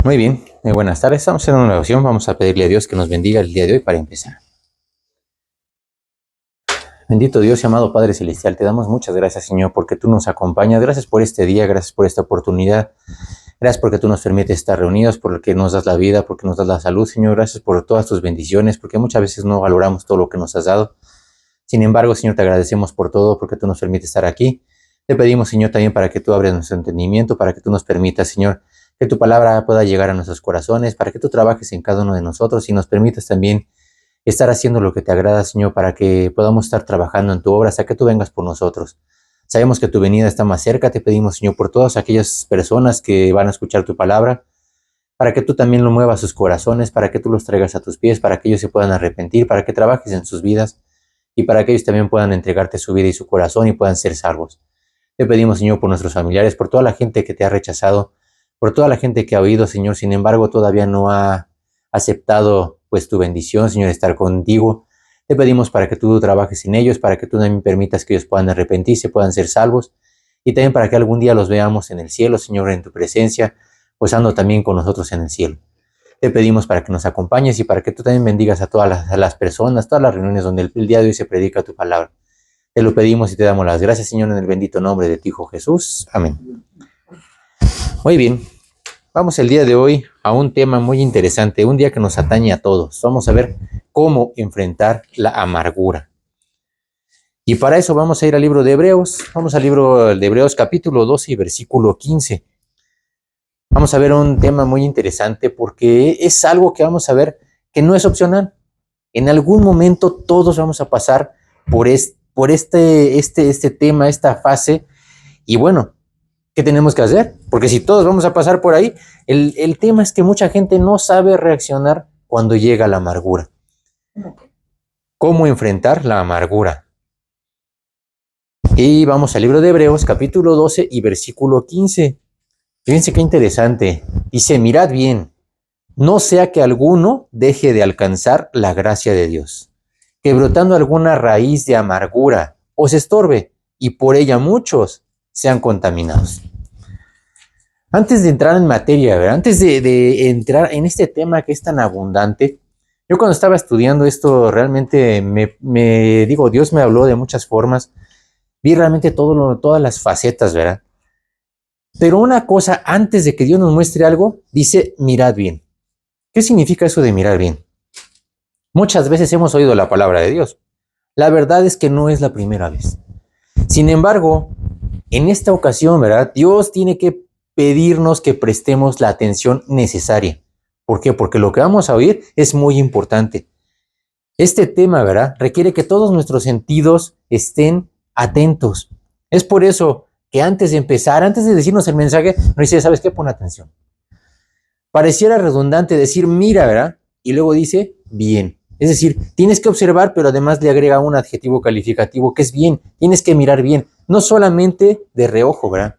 Muy bien, buenas tardes. Estamos haciendo una oración. Vamos a pedirle a Dios que nos bendiga el día de hoy para empezar. Bendito Dios y amado Padre Celestial, te damos muchas gracias, Señor, porque tú nos acompañas. Gracias por este día, gracias por esta oportunidad. Gracias porque tú nos permites estar reunidos, porque nos das la vida, porque nos das la salud, Señor. Gracias por todas tus bendiciones, porque muchas veces no valoramos todo lo que nos has dado. Sin embargo, Señor, te agradecemos por todo, porque tú nos permites estar aquí. Te pedimos, Señor, también para que tú abras nuestro entendimiento, para que tú nos permitas, Señor, que tu palabra pueda llegar a nuestros corazones, para que tú trabajes en cada uno de nosotros y nos permitas también estar haciendo lo que te agrada, Señor, para que podamos estar trabajando en tu obra hasta que tú vengas por nosotros. Sabemos que tu venida está más cerca. Te pedimos, Señor, por todas aquellas personas que van a escuchar tu palabra, para que tú también lo muevas sus corazones, para que tú los traigas a tus pies, para que ellos se puedan arrepentir, para que trabajes en sus vidas y para que ellos también puedan entregarte su vida y su corazón y puedan ser salvos. Te pedimos, Señor, por nuestros familiares, por toda la gente que te ha rechazado, por toda la gente que ha oído, Señor, sin embargo, todavía no ha aceptado, pues, tu bendición, Señor, estar contigo. Te pedimos para que tú trabajes en ellos, para que tú también permitas que ellos puedan arrepentirse, puedan ser salvos, y también para que algún día los veamos en el cielo, Señor, en tu presencia, gozando también con nosotros en el cielo. Te pedimos para que nos acompañes y para que tú también bendigas a todas las personas, todas las reuniones donde el día de hoy se predica tu palabra. Te lo pedimos y te damos las gracias, Señor, en el bendito nombre de tu Hijo Jesús. Amén. Muy bien, vamos el día de hoy a un tema muy interesante, un día que nos atañe a todos. Vamos a ver cómo enfrentar la amargura. Y para eso vamos a ir al libro de Hebreos. Vamos al libro de Hebreos capítulo 12 y versículo 15. Vamos a ver un tema muy interesante porque es algo que vamos a ver que no es opcional. En algún momento todos vamos a pasar por este tema, esta fase. Y bueno, ¿qué tenemos que hacer? Porque si todos vamos a pasar por ahí, el tema es que mucha gente no sabe reaccionar cuando llega la amargura. ¿Cómo enfrentar la amargura? Y vamos al libro de Hebreos, capítulo 12 y versículo 15. Fíjense qué interesante. Dice, mirad bien, no sea que alguno deje de alcanzar la gracia de Dios, que brotando alguna raíz de amargura os estorbe, y por ella muchos sean contaminados. Antes de entrar en materia, ¿verdad? Antes de entrar en este tema que es tan abundante, yo cuando estaba estudiando esto realmente Dios me habló de muchas formas, vi realmente todas las facetas, ¿verdad? Pero una cosa, antes de que Dios nos muestre algo, dice, mirad bien. ¿Qué significa eso de mirar bien? Muchas veces hemos oído la palabra de Dios. La verdad es que no es la primera vez. Sin embargo, en esta ocasión, ¿verdad? Dios tiene que pedirnos que prestemos la atención necesaria. ¿Por qué? Porque lo que vamos a oír es muy importante. Este tema, ¿verdad? Requiere que todos nuestros sentidos estén atentos. Es por eso que antes de empezar, antes de decirnos el mensaje, nos dice, ¿sabes qué? Pon atención. Pareciera redundante decir mira, ¿verdad? Y luego dice bien. Es decir, tienes que observar, pero además le agrega un adjetivo calificativo que es bien. Tienes que mirar bien, no solamente de reojo, ¿verdad?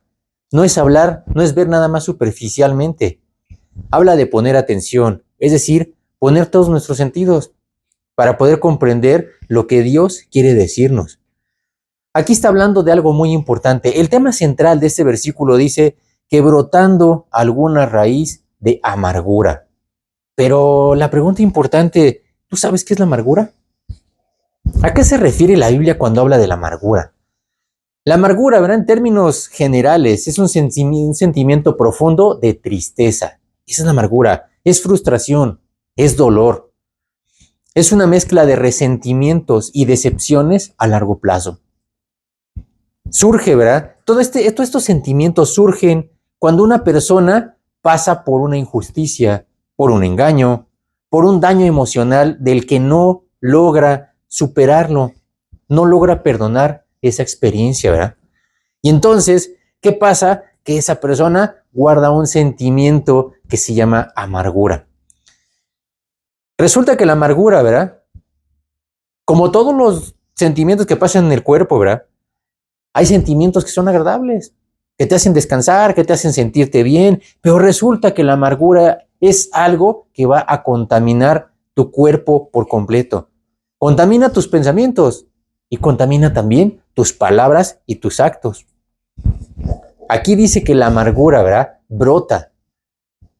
No es hablar, no es ver nada más superficialmente. Habla de poner atención, es decir, poner todos nuestros sentidos para poder comprender lo que Dios quiere decirnos. Aquí está hablando de algo muy importante. El tema central de este versículo dice que brotando alguna raíz de amargura. Pero la pregunta importante, ¿tú sabes qué es la amargura? ¿A qué se refiere la Biblia cuando habla de la amargura? La amargura, ¿verdad? En términos generales, es un sentimiento profundo de tristeza. Esa es la amargura. Es frustración, es dolor. Es una mezcla de resentimientos y decepciones a largo plazo. Surge, ¿verdad? Todos estos sentimientos surgen cuando una persona pasa por una injusticia, por un engaño, por un daño emocional del que no logra superarlo, no logra perdonar esa experiencia, ¿verdad? Y entonces, ¿qué pasa? Que esa persona guarda un sentimiento que se llama amargura. Resulta que la amargura, ¿verdad? Como todos los sentimientos que pasan en el cuerpo, ¿verdad? Hay sentimientos que son agradables, que te hacen descansar, que te hacen sentirte bien, pero resulta que la amargura es algo que va a contaminar tu cuerpo por completo. Contamina tus pensamientos y contamina también tus palabras y tus actos. Aquí dice que la amargura, ¿verdad? Brota.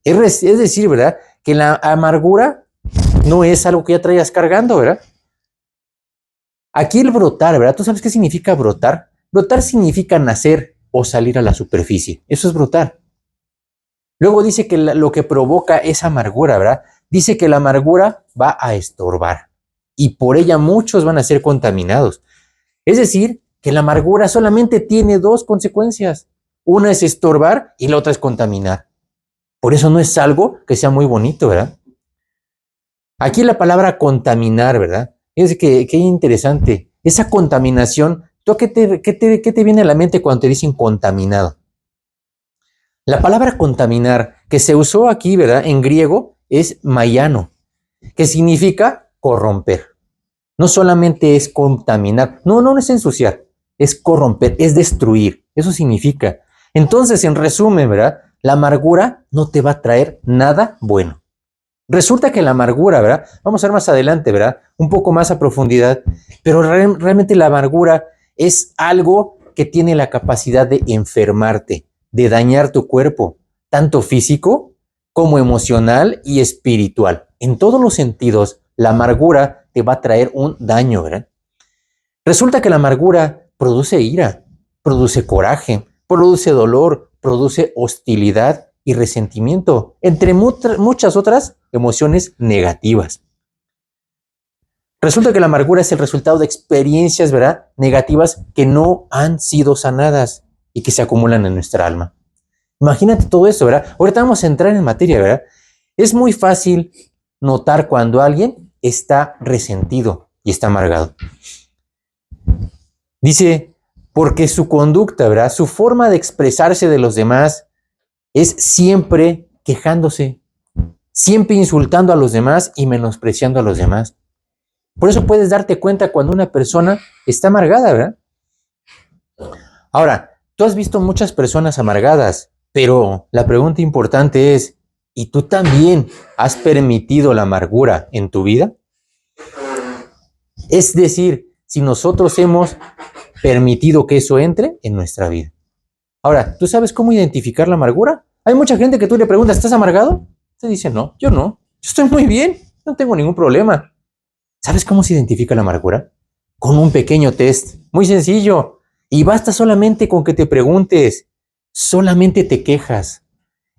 Es decir, ¿verdad? Que la amargura no es algo que ya traigas cargando, ¿verdad? Aquí el brotar, ¿verdad? ¿Tú sabes qué significa brotar? Brotar significa nacer o salir a la superficie. Eso es brotar. Luego dice que lo que provoca esa amargura, ¿verdad? Dice que la amargura va a estorbar y por ella muchos van a ser contaminados. Es decir, que la amargura solamente tiene dos consecuencias. Una es estorbar y la otra es contaminar. Por eso no es algo que sea muy bonito, ¿verdad? Aquí la palabra contaminar, ¿verdad? Es que interesante. Esa contaminación, ¿tú qué te viene a la mente cuando te dicen contaminado? La palabra contaminar que se usó aquí, ¿verdad? En griego es maiano, que significa corromper. No solamente es contaminar, no es ensuciar, es corromper, es destruir. Eso significa. Entonces, en resumen, ¿verdad? La amargura no te va a traer nada bueno. Resulta que la amargura, ¿verdad? Vamos a ver más adelante, ¿verdad? Un poco más a profundidad, pero realmente la amargura es algo que tiene la capacidad de enfermarte, de dañar tu cuerpo, tanto físico como emocional y espiritual. En todos los sentidos, la amargura te va a traer un daño, ¿verdad? Resulta que la amargura produce ira, produce coraje, produce dolor, produce hostilidad y resentimiento, entre muchas otras emociones negativas. Resulta que la amargura es el resultado de experiencias, ¿verdad?, negativas que no han sido sanadas y que se acumulan en nuestra alma. Imagínate todo eso, ¿verdad? Ahorita vamos a entrar en materia, ¿verdad? Es muy fácil notar cuando alguien está resentido y está amargado. Dice, porque su conducta, ¿verdad?, su forma de expresarse de los demás es siempre quejándose, siempre insultando a los demás y menospreciando a los demás. Por eso puedes darte cuenta cuando una persona está amargada, ¿verdad? Ahora, tú has visto muchas personas amargadas, pero la pregunta importante es, ¿y tú también has permitido la amargura en tu vida? Es decir, si nosotros hemos permitido que eso entre en nuestra vida. Ahora, ¿tú sabes cómo identificar la amargura? Hay mucha gente que tú le preguntas, ¿estás amargado? Te dice, no, yo estoy muy bien, no tengo ningún problema. ¿Sabes cómo se identifica la amargura? Con un pequeño test, muy sencillo. Y basta solamente con que te preguntes, ¿solamente te quejas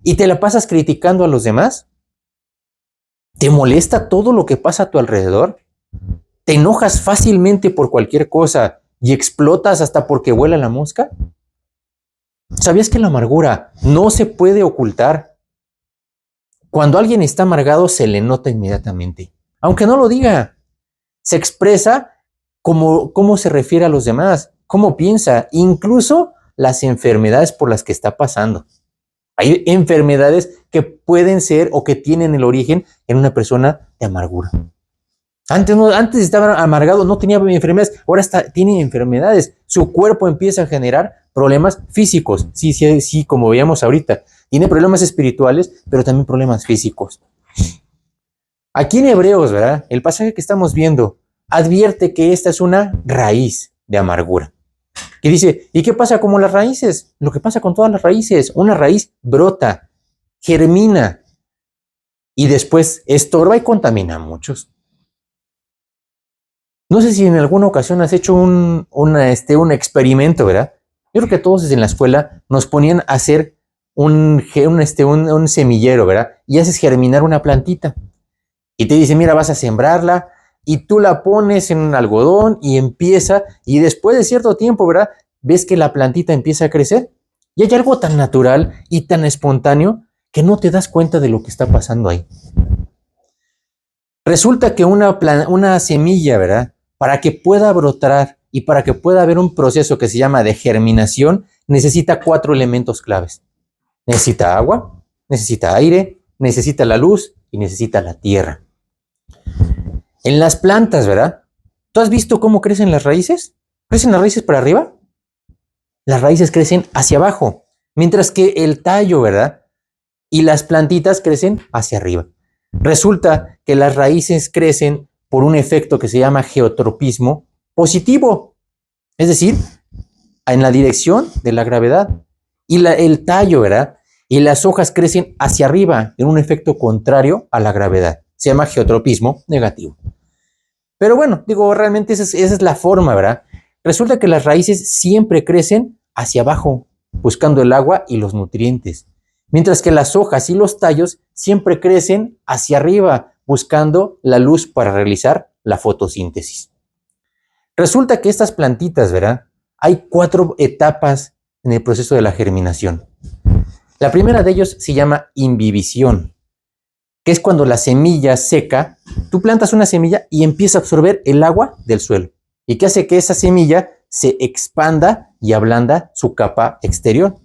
y te la pasas criticando a los demás? ¿Te molesta todo lo que pasa a tu alrededor? ¿Te enojas fácilmente por cualquier cosa y explotas hasta porque vuela la mosca? ¿Sabías que la amargura no se puede ocultar? Cuando alguien está amargado se le nota inmediatamente, aunque no lo diga. Se expresa cómo se refiere a los demás, cómo piensa, incluso las enfermedades por las que está pasando. Hay enfermedades que pueden ser o que tienen el origen en una persona de amargura. Antes estaba amargado, no tenía enfermedades, ahora tiene enfermedades. Su cuerpo empieza a generar problemas físicos. Sí, como veíamos ahorita. Tiene problemas espirituales, pero también problemas físicos. Aquí en Hebreos, ¿verdad? El pasaje que estamos viendo advierte que esta es una raíz de amargura. Que dice, ¿y qué pasa con las raíces? Lo que pasa con todas las raíces, una raíz brota, germina y después estorba y contamina a muchos. No sé si en alguna ocasión has hecho un experimento, ¿verdad? Yo creo que todos en la escuela nos ponían a hacer un semillero, ¿verdad? Y haces germinar una plantita. Y te dicen, mira, vas a sembrarla y tú la pones en un algodón y empieza, y después de cierto tiempo, ¿verdad?, ves que la plantita empieza a crecer. Y hay algo tan natural y tan espontáneo que no te das cuenta de lo que está pasando ahí. Resulta que una semilla, ¿verdad?, para que pueda brotar y para que pueda haber un proceso que se llama de germinación, necesita 4 elementos claves. Necesita agua, necesita aire, necesita la luz y necesita la tierra. En las plantas, ¿verdad? ¿Tú has visto cómo crecen las raíces? ¿Crecen las raíces para arriba? Las raíces crecen hacia abajo, mientras que el tallo, ¿verdad?, y las plantitas crecen hacia arriba. Resulta que las raíces crecen por un efecto que se llama geotropismo positivo, es decir, en la dirección de la gravedad. Y el tallo, ¿verdad?, y las hojas crecen hacia arriba en un efecto contrario a la gravedad. Se llama geotropismo negativo. Pero bueno, digo, realmente esa es la forma, ¿verdad? Resulta que las raíces siempre crecen hacia abajo, buscando el agua y los nutrientes, mientras que las hojas y los tallos siempre crecen hacia arriba, buscando la luz para realizar la fotosíntesis. Resulta que estas plantitas, ¿verdad? Hay 4 etapas en el proceso de la germinación. La primera de ellos se llama imbibición, que es cuando la semilla seca, tú plantas una semilla y empieza a absorber el agua del suelo, y que hace que esa semilla se expanda y ablanda su capa exterior.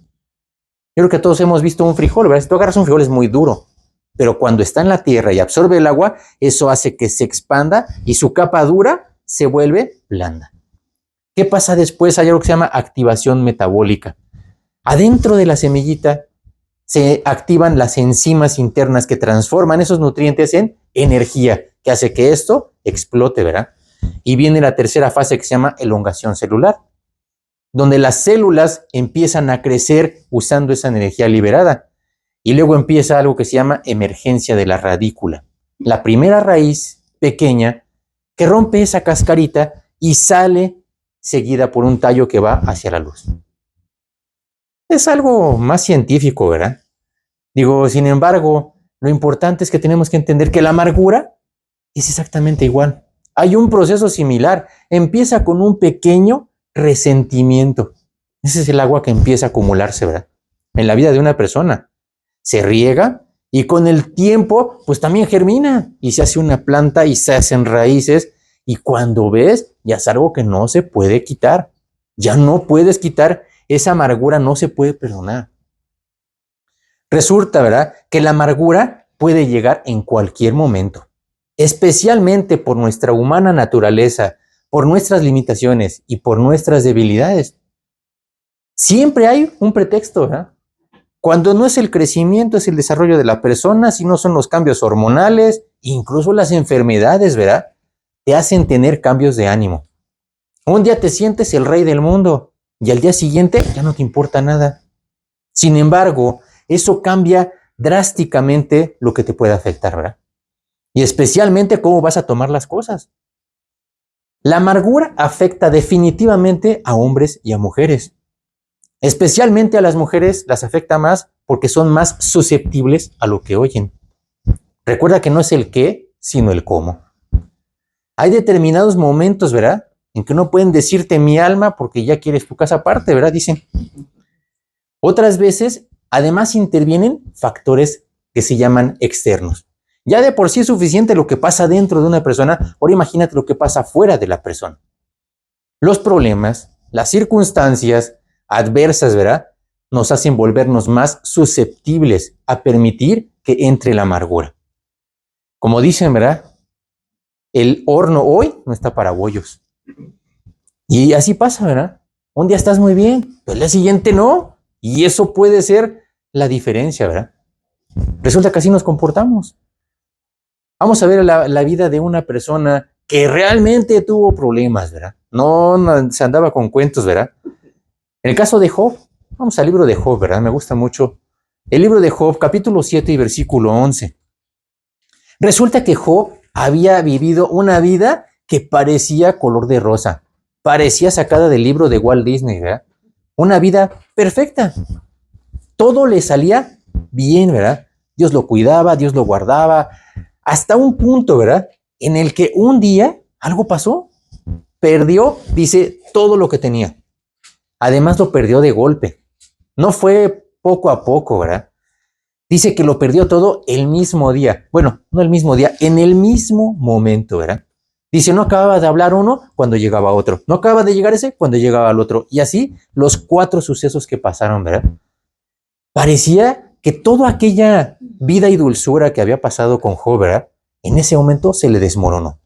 Yo creo que todos hemos visto un frijol, ¿verdad? Si tú agarras un frijol es muy duro, pero cuando está en la tierra y absorbe el agua, eso hace que se expanda y su capa dura se vuelve blanda. ¿Qué pasa después? Hay algo que se llama activación metabólica. Adentro de la semillita se activan las enzimas internas que transforman esos nutrientes en energía, que hace que esto explote, ¿verdad? Y viene la tercera fase que se llama elongación celular, donde las células empiezan a crecer usando esa energía liberada. Y luego empieza algo que se llama emergencia de la radícula, la primera raíz pequeña que rompe esa cascarita y sale seguida por un tallo que va hacia la luz. Es algo más científico, ¿verdad? Digo, sin embargo, lo importante es que tenemos que entender que la amargura es exactamente igual. Hay un proceso similar. Empieza con un pequeño resentimiento. Ese es el agua que empieza a acumularse, ¿verdad? En la vida de una persona. Se riega y con el tiempo, pues también germina y se hace una planta y se hacen raíces. Y cuando ves, ya es algo que no se puede quitar. Ya no puedes quitar esa amargura, no se puede perdonar. Resulta, ¿verdad?, que la amargura puede llegar en cualquier momento, especialmente por nuestra humana naturaleza, por nuestras limitaciones y por nuestras debilidades. Siempre hay un pretexto, ¿verdad? Cuando no es el crecimiento, es el desarrollo de la persona, si no son los cambios hormonales, incluso las enfermedades, ¿verdad?, te hacen tener cambios de ánimo. Un día te sientes el rey del mundo y al día siguiente ya no te importa nada. Sin embargo, eso cambia drásticamente lo que te puede afectar, ¿verdad? Y especialmente cómo vas a tomar las cosas. La amargura afecta definitivamente a hombres y a mujeres. Especialmente a las mujeres las afecta más porque son más susceptibles a lo que oyen. Recuerda que no es el qué, sino el cómo. Hay determinados momentos, ¿verdad?, en que no pueden decirte mi alma porque ya quieres tu casa aparte, ¿verdad? Dicen. Otras veces, además, intervienen factores que se llaman externos. Ya de por sí es suficiente lo que pasa dentro de una persona, ahora imagínate lo que pasa fuera de la persona. Los problemas, las circunstancias adversas, ¿verdad?, nos hacen volvernos más susceptibles a permitir que entre la amargura. Como dicen, ¿verdad?, el horno hoy no está para bollos. Y así pasa, ¿verdad? Un día estás muy bien, pero el día siguiente no. Y eso puede ser la diferencia, ¿verdad? Resulta que así nos comportamos. Vamos a ver la vida de una persona que realmente tuvo problemas, ¿verdad? No se andaba con cuentos, ¿verdad? En el caso de Job, vamos al libro de Job, ¿verdad? Me gusta mucho. El libro de Job, capítulo 7 y versículo 11. Resulta que Job había vivido una vida que parecía color de rosa. Parecía sacada del libro de Walt Disney, ¿verdad? Una vida perfecta. Todo le salía bien, ¿verdad? Dios lo cuidaba, Dios lo guardaba, hasta un punto, ¿verdad?, en el que un día algo pasó. Perdió, dice, todo lo que tenía. Además lo perdió de golpe. No fue poco a poco, ¿verdad? Dice que lo perdió todo el mismo día. Bueno, no el mismo día, en el mismo momento, ¿verdad? Dice, no acababa de hablar uno cuando llegaba otro. No acababa de llegar ese cuando llegaba el otro. Y así los 4 sucesos que pasaron, ¿verdad? Parecía que toda aquella vida y dulzura que había pasado con Job, ¿verdad?, en ese momento se le desmoronó.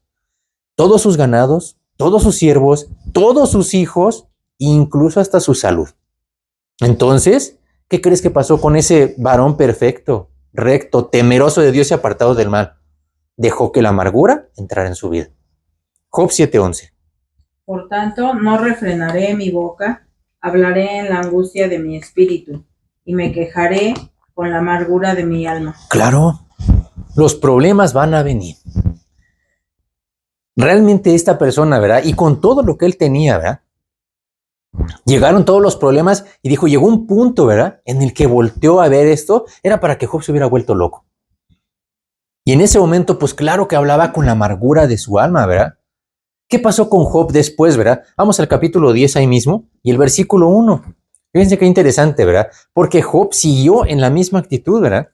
Todos sus ganados, todos sus siervos, todos sus hijos, incluso hasta su salud. Entonces, ¿qué crees que pasó con ese varón perfecto, recto, temeroso de Dios y apartado del mal? Dejó que la amargura entrara en su vida. Job 7:11. Por tanto, no refrenaré mi boca, hablaré en la angustia de mi espíritu, y me quejaré con la amargura de mi alma. Claro, los problemas van a venir. Realmente esta persona, ¿verdad? Y con todo lo que él tenía, ¿verdad? Llegaron todos los problemas y dijo, llegó un punto, ¿verdad? En el que volteó a ver esto, era para que Job se hubiera vuelto loco. Y en ese momento, pues claro que hablaba con la amargura de su alma, ¿verdad? ¿Qué pasó con Job después, verdad? Vamos al capítulo 10 ahí mismo y el versículo 1. Fíjense qué interesante, ¿verdad? Porque Job siguió en la misma actitud, ¿verdad?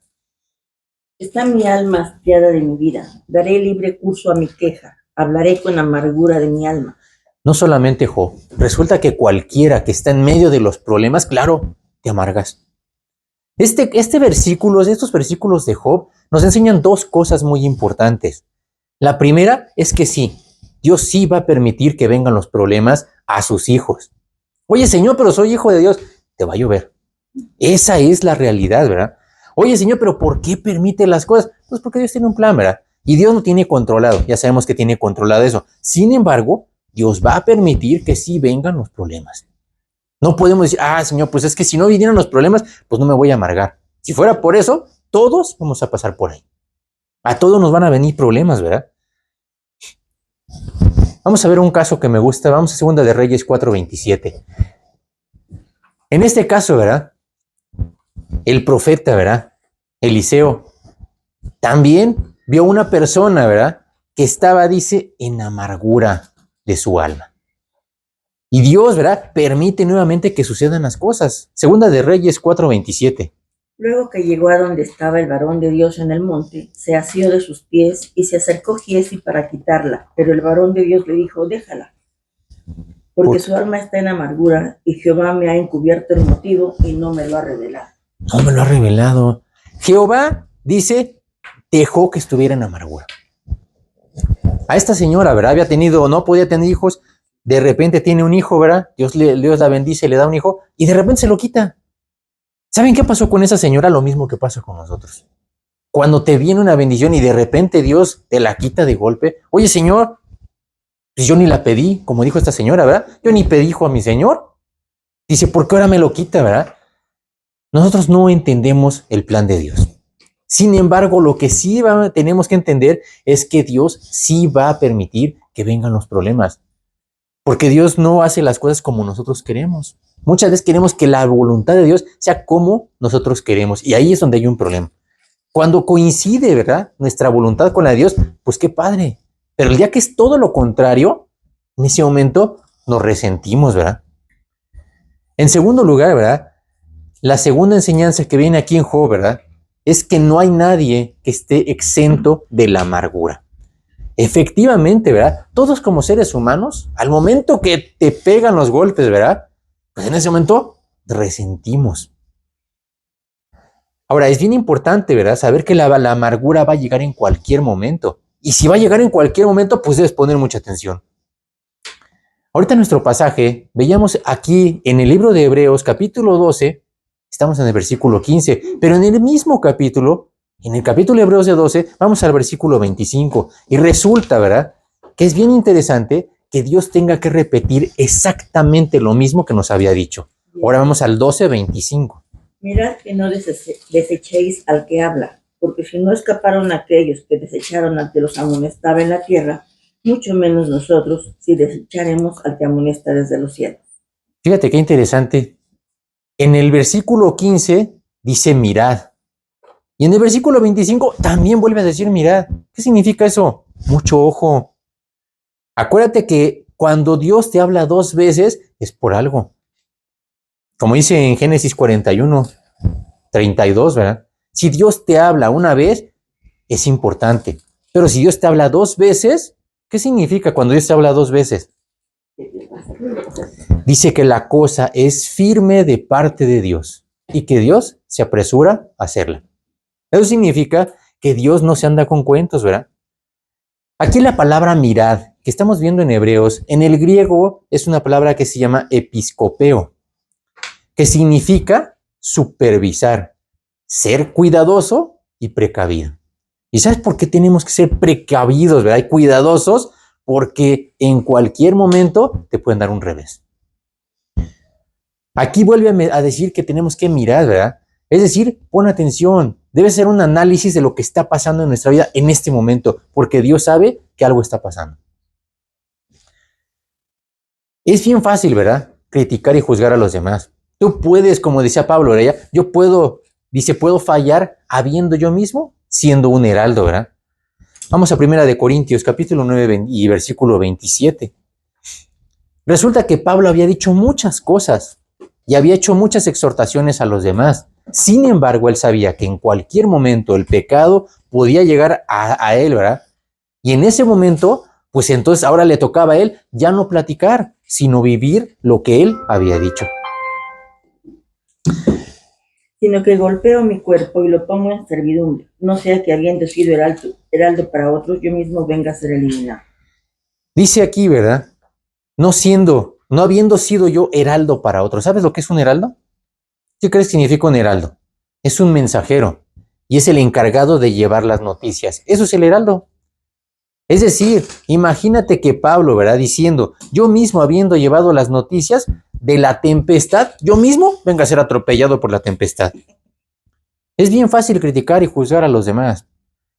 Está mi alma hastiada de mi vida. Daré libre curso a mi queja. Hablaré con amargura de mi alma. No solamente Job, resulta que cualquiera que está en medio de los problemas, claro, te amargas. Estos versículos de Job nos enseñan dos cosas muy importantes. La primera es que sí, Dios sí va a permitir que vengan los problemas a sus hijos. Oye, Señor, pero soy hijo de Dios. Te va a llover. Esa es la realidad, ¿verdad? Oye, Señor, pero ¿por qué permite las cosas? Pues porque Dios tiene un plan, ¿verdad? Y Dios no tiene controlado. Ya sabemos que tiene controlado eso. Sin embargo, Dios va a permitir que sí vengan los problemas. No podemos decir, Señor, pues es que si no vinieran los problemas, pues no me voy a amargar. Si fuera por eso, todos vamos a pasar por ahí. A todos nos van a venir problemas, ¿verdad? Vamos a ver un caso que me gusta. Vamos a Segunda de Reyes 4:27. En este caso, ¿verdad? El profeta, ¿verdad? Eliseo, también vio una persona, ¿verdad? Que estaba, dice, en amargura de su alma. Y Dios, ¿verdad? Permite nuevamente que sucedan las cosas. Segunda de Reyes 4:27. Luego que llegó a donde estaba el varón de Dios en el monte, se asió de sus pies y se acercó Giezi para quitarla. Pero el varón de Dios le dijo, déjala, porque su alma está en amargura y Jehová me ha encubierto el motivo y no me lo ha revelado. No me lo ha revelado. Jehová, dice, dejó que estuviera en amargura. A esta señora, ¿verdad? No podía tener hijos. De repente tiene un hijo, ¿verdad? Dios la bendice, le da un hijo y de repente se lo quita. ¿Saben qué pasó con esa señora? Lo mismo que pasa con nosotros. Cuando te viene una bendición y de repente Dios te la quita de golpe. Oye, Señor, pues yo ni la pedí, como dijo esta señora, ¿verdad? Yo ni pedí hijo a mi Señor. Dice, ¿por qué ahora me lo quita, verdad? Nosotros no entendemos el plan de Dios. Sin embargo, lo que sí tenemos que entender es que Dios sí va a permitir que vengan los problemas. Porque Dios no hace las cosas como nosotros queremos. Muchas veces queremos que la voluntad de Dios sea como nosotros queremos. Y ahí es donde hay un problema. Cuando coincide, ¿verdad? Nuestra voluntad con la de Dios, pues qué padre. Pero el día que es todo lo contrario, en ese momento nos resentimos, ¿verdad? En segundo lugar, ¿verdad? La segunda enseñanza que viene aquí en Job, ¿verdad? Es que no hay nadie que esté exento de la amargura. Efectivamente, ¿verdad? Todos como seres humanos, al momento que te pegan los golpes, ¿verdad? Pues en ese momento resentimos. Ahora, es bien importante, ¿verdad? Saber que la amargura va a llegar en cualquier momento. Y si va a llegar en cualquier momento, pues debes poner mucha atención. Ahorita en nuestro pasaje, veíamos aquí en el libro de Hebreos, capítulo 12, estamos en el versículo 15, pero en el mismo capítulo, en el capítulo de Hebreos de 12, vamos al versículo 25. Y resulta, ¿verdad?, que es bien interesante que Dios tenga que repetir exactamente lo mismo que nos había dicho. Ahora vamos al 12:25. Mirad que no desechéis al que habla, porque si no escaparon aquellos que desecharon al que los amonestaba en la tierra, mucho menos nosotros si desecharemos al que amonesta desde los cielos. Fíjate qué interesante. En el versículo 15 dice mirad. Y en el versículo 25 también vuelve a decir mirad. ¿Qué significa eso? Mucho ojo. Acuérdate que cuando Dios te habla dos veces es por algo. Como dice en Génesis 41:32, ¿verdad? Si Dios te habla una vez, es importante. Pero si Dios te habla dos veces, ¿qué significa cuando Dios te habla dos veces? Dice que la cosa es firme de parte de Dios y que Dios se apresura a hacerla. Eso significa que Dios no se anda con cuentos, ¿verdad? Aquí la palabra mirad, que estamos viendo en Hebreos, en el griego es una palabra que se llama episcopeo, que significa supervisar, ser cuidadoso y precavido. ¿Y sabes por qué tenemos que ser precavidos, verdad? Y cuidadosos, porque en cualquier momento te pueden dar un revés. Aquí vuelve a decir que tenemos que mirar, ¿verdad? Es decir, pon atención. Debe ser un análisis de lo que está pasando en nuestra vida en este momento, porque Dios sabe que algo está pasando. Es bien fácil, ¿verdad? Criticar y juzgar a los demás. Tú puedes, como decía Pablo, ¿verdad? Puedo fallar habiendo yo mismo siendo un heraldo, ¿verdad? Vamos a 1 Corintios, capítulo 9 y versículo 27. Resulta que Pablo había dicho muchas cosas y había hecho muchas exhortaciones a los demás. Sin embargo, él sabía que en cualquier momento el pecado podía llegar a él, ¿verdad? Y en ese momento, pues entonces ahora le tocaba a él ya no platicar, sino vivir lo que él había dicho. Sino que golpeo mi cuerpo y lo pongo en servidumbre, no sea que habiendo sido heraldo para otros, yo mismo venga a ser eliminado. Dice aquí, ¿verdad? No habiendo sido yo heraldo para otros. ¿Sabes lo que es un heraldo? ¿Qué crees que significa un heraldo? Es un mensajero y es el encargado de llevar las noticias. Eso es el heraldo. Es decir, imagínate que Pablo, ¿verdad? Diciendo, yo mismo habiendo llevado las noticias de la tempestad, yo mismo venga a ser atropellado por la tempestad. Es bien fácil criticar y juzgar a los demás,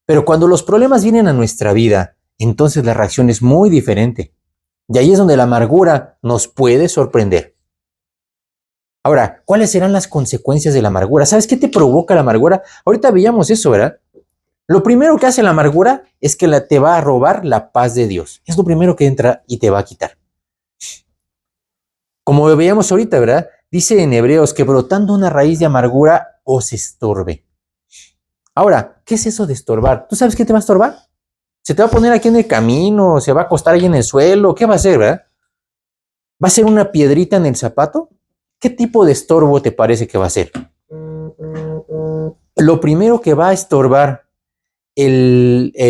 pero cuando los problemas vienen a nuestra vida, entonces la reacción es muy diferente. Y ahí es donde la amargura nos puede sorprender. Ahora, ¿cuáles serán las consecuencias de la amargura? ¿Sabes qué te provoca la amargura? Ahorita veíamos eso, ¿verdad? Lo primero que hace la amargura es que te va a robar la paz de Dios. Es lo primero que entra y te va a quitar. Como veíamos ahorita, ¿verdad? Dice en Hebreos que brotando una raíz de amargura os estorbe. Ahora, ¿qué es eso de estorbar? ¿Tú sabes qué te va a estorbar? ¿Se te va a poner aquí en el camino? ¿Se va a acostar ahí en el suelo? ¿Qué va a hacer, verdad? ¿Va a ser una piedrita en el zapato? ¿Qué tipo de estorbo te parece que va a ser? Lo primero que va a estorbar aquí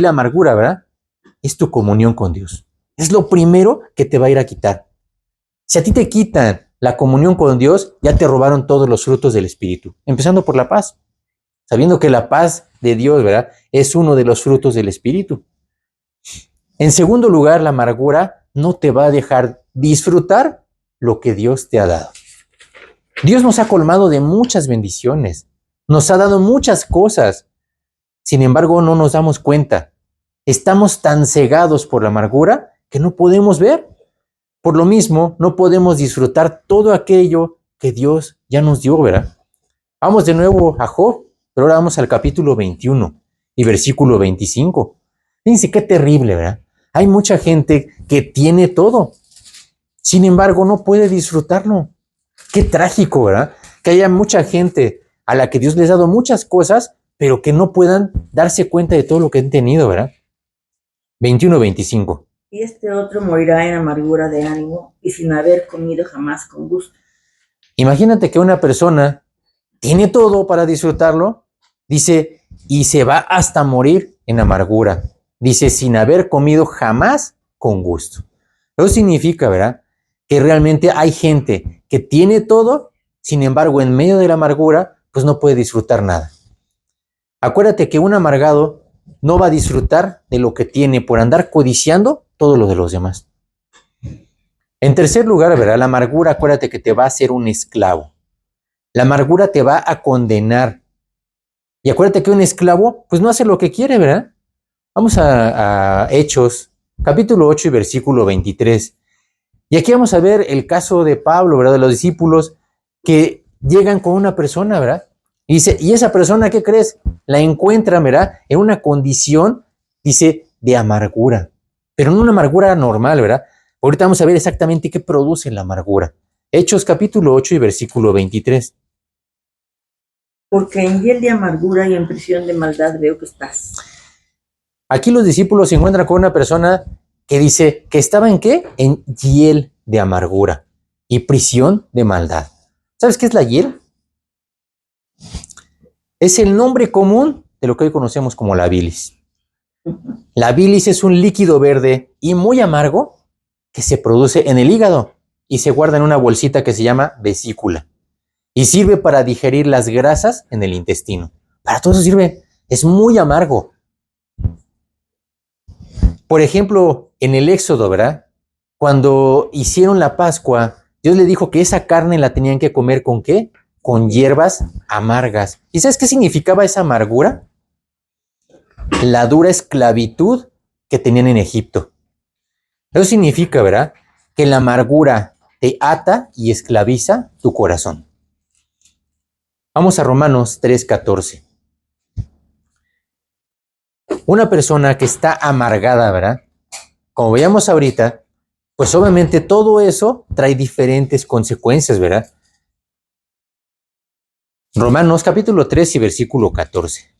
la amargura, ¿verdad? Es tu comunión con Dios. Es lo primero que te va a ir a quitar. Si a ti te quitan la comunión con Dios, ya te robaron todos los frutos del Espíritu, empezando por la paz, sabiendo que la paz de Dios, ¿verdad? Es uno de los frutos del Espíritu. En segundo lugar, la amargura no te va a dejar disfrutar lo que Dios te ha dado. Dios nos ha colmado de muchas bendiciones, nos ha dado muchas cosas. Sin embargo, no nos damos cuenta. Estamos tan cegados por la amargura que no podemos ver. Por lo mismo, no podemos disfrutar todo aquello que Dios ya nos dio, ¿verdad? Vamos de nuevo a Job, pero ahora vamos al capítulo 21 y versículo 25. Fíjense qué terrible, ¿verdad? Hay mucha gente que tiene todo, sin embargo, no puede disfrutarlo. Qué trágico, ¿verdad? Que haya mucha gente a la que Dios les ha dado muchas cosas, pero que no puedan darse cuenta de todo lo que han tenido, ¿verdad? 21-25. Y este otro morirá en amargura de ánimo y sin haber comido jamás con gusto. Imagínate que una persona tiene todo para disfrutarlo, dice, y se va hasta morir en amargura. Dice, sin haber comido jamás con gusto. Eso significa, ¿verdad? Que realmente hay gente que tiene todo, sin embargo, en medio de la amargura, pues no puede disfrutar nada. Acuérdate que un amargado no va a disfrutar de lo que tiene por andar codiciando todo lo de los demás. En tercer lugar, ¿verdad? La amargura, acuérdate que te va a hacer un esclavo. La amargura te va a condenar. Y acuérdate que un esclavo, pues no hace lo que quiere, ¿verdad? Vamos a Hechos, capítulo 8 y versículo 23. Y aquí vamos a ver el caso de Pablo, ¿verdad? De los discípulos que llegan con una persona, ¿verdad? Y dice, ¿y esa persona qué crees? La encuentran, ¿verdad? En una condición, dice, de amargura. Pero no una amargura normal, ¿verdad? Ahorita vamos a ver exactamente qué produce la amargura. Hechos capítulo 8 y versículo 23. Porque en hiel de amargura y en prisión de maldad veo que estás. Aquí los discípulos se encuentran con una persona que dice que estaba ¿en qué? En hiel de amargura y prisión de maldad. ¿Sabes qué es la hiel? Es el nombre común de lo que hoy conocemos como la bilis. La bilis es un líquido verde y muy amargo que se produce en el hígado y se guarda en una bolsita que se llama vesícula y sirve para digerir las grasas en el intestino. Para todo eso sirve. Es muy amargo. Por ejemplo, en el Éxodo, ¿verdad? Cuando hicieron la Pascua, Dios le dijo que esa carne la tenían que comer ¿con qué? con hierbas amargas. ¿Y sabes qué significaba esa amargura? La dura esclavitud que tenían en Egipto. Eso significa, ¿verdad?, que la amargura te ata y esclaviza tu corazón. Vamos a Romanos 3:14. Una persona que está amargada, ¿verdad?, como veíamos ahorita, pues obviamente todo eso trae diferentes consecuencias, ¿verdad? Romanos capítulo 3 y versículo 14.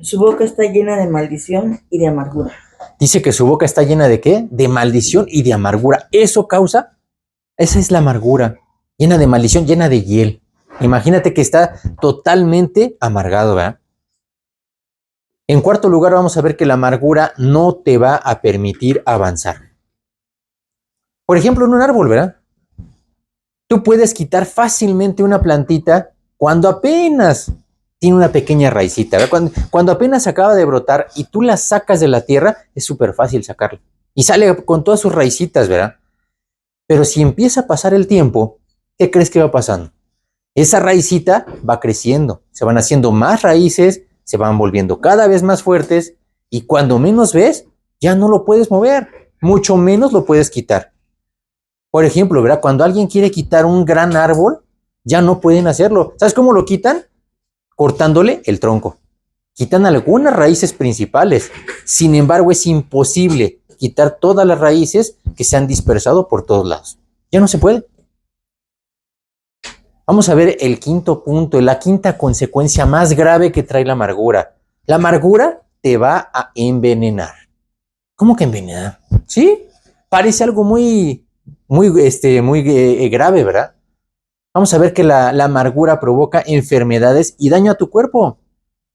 Su boca está llena de maldición y de amargura. Dice que su boca está llena ¿de qué? De maldición y de amargura. Eso causa, esa es la amargura, llena de maldición, llena de hiel. Imagínate que está totalmente amargado, ¿verdad? En cuarto lugar, vamos a ver que la amargura no te va a permitir avanzar. Por ejemplo, en un árbol, ¿verdad? Tú puedes quitar fácilmente una plantita cuando apenas tiene una pequeña raicita, ¿verdad? Cuando apenas acaba de brotar y tú la sacas de la tierra, es súper fácil sacarla. Y sale con todas sus raicitas, ¿verdad? Pero si empieza a pasar el tiempo, ¿qué crees que va pasando? Esa raicita va creciendo, se van haciendo más raíces, se van volviendo cada vez más fuertes y cuando menos ves, ya no lo puedes mover, mucho menos lo puedes quitar. Por ejemplo, ¿verdad? Cuando alguien quiere quitar un gran árbol, ya no pueden hacerlo. ¿Sabes cómo lo quitan? Cortándole el tronco. Quitan algunas raíces principales. Sin embargo, es imposible quitar todas las raíces que se han dispersado por todos lados. Ya no se puede. Vamos a ver el quinto punto, la quinta consecuencia más grave que trae la amargura. La amargura te va a envenenar. ¿Cómo que envenenar? ¿Sí? Parece algo muy grave, ¿verdad? Vamos a ver que la amargura provoca enfermedades y daño a tu cuerpo.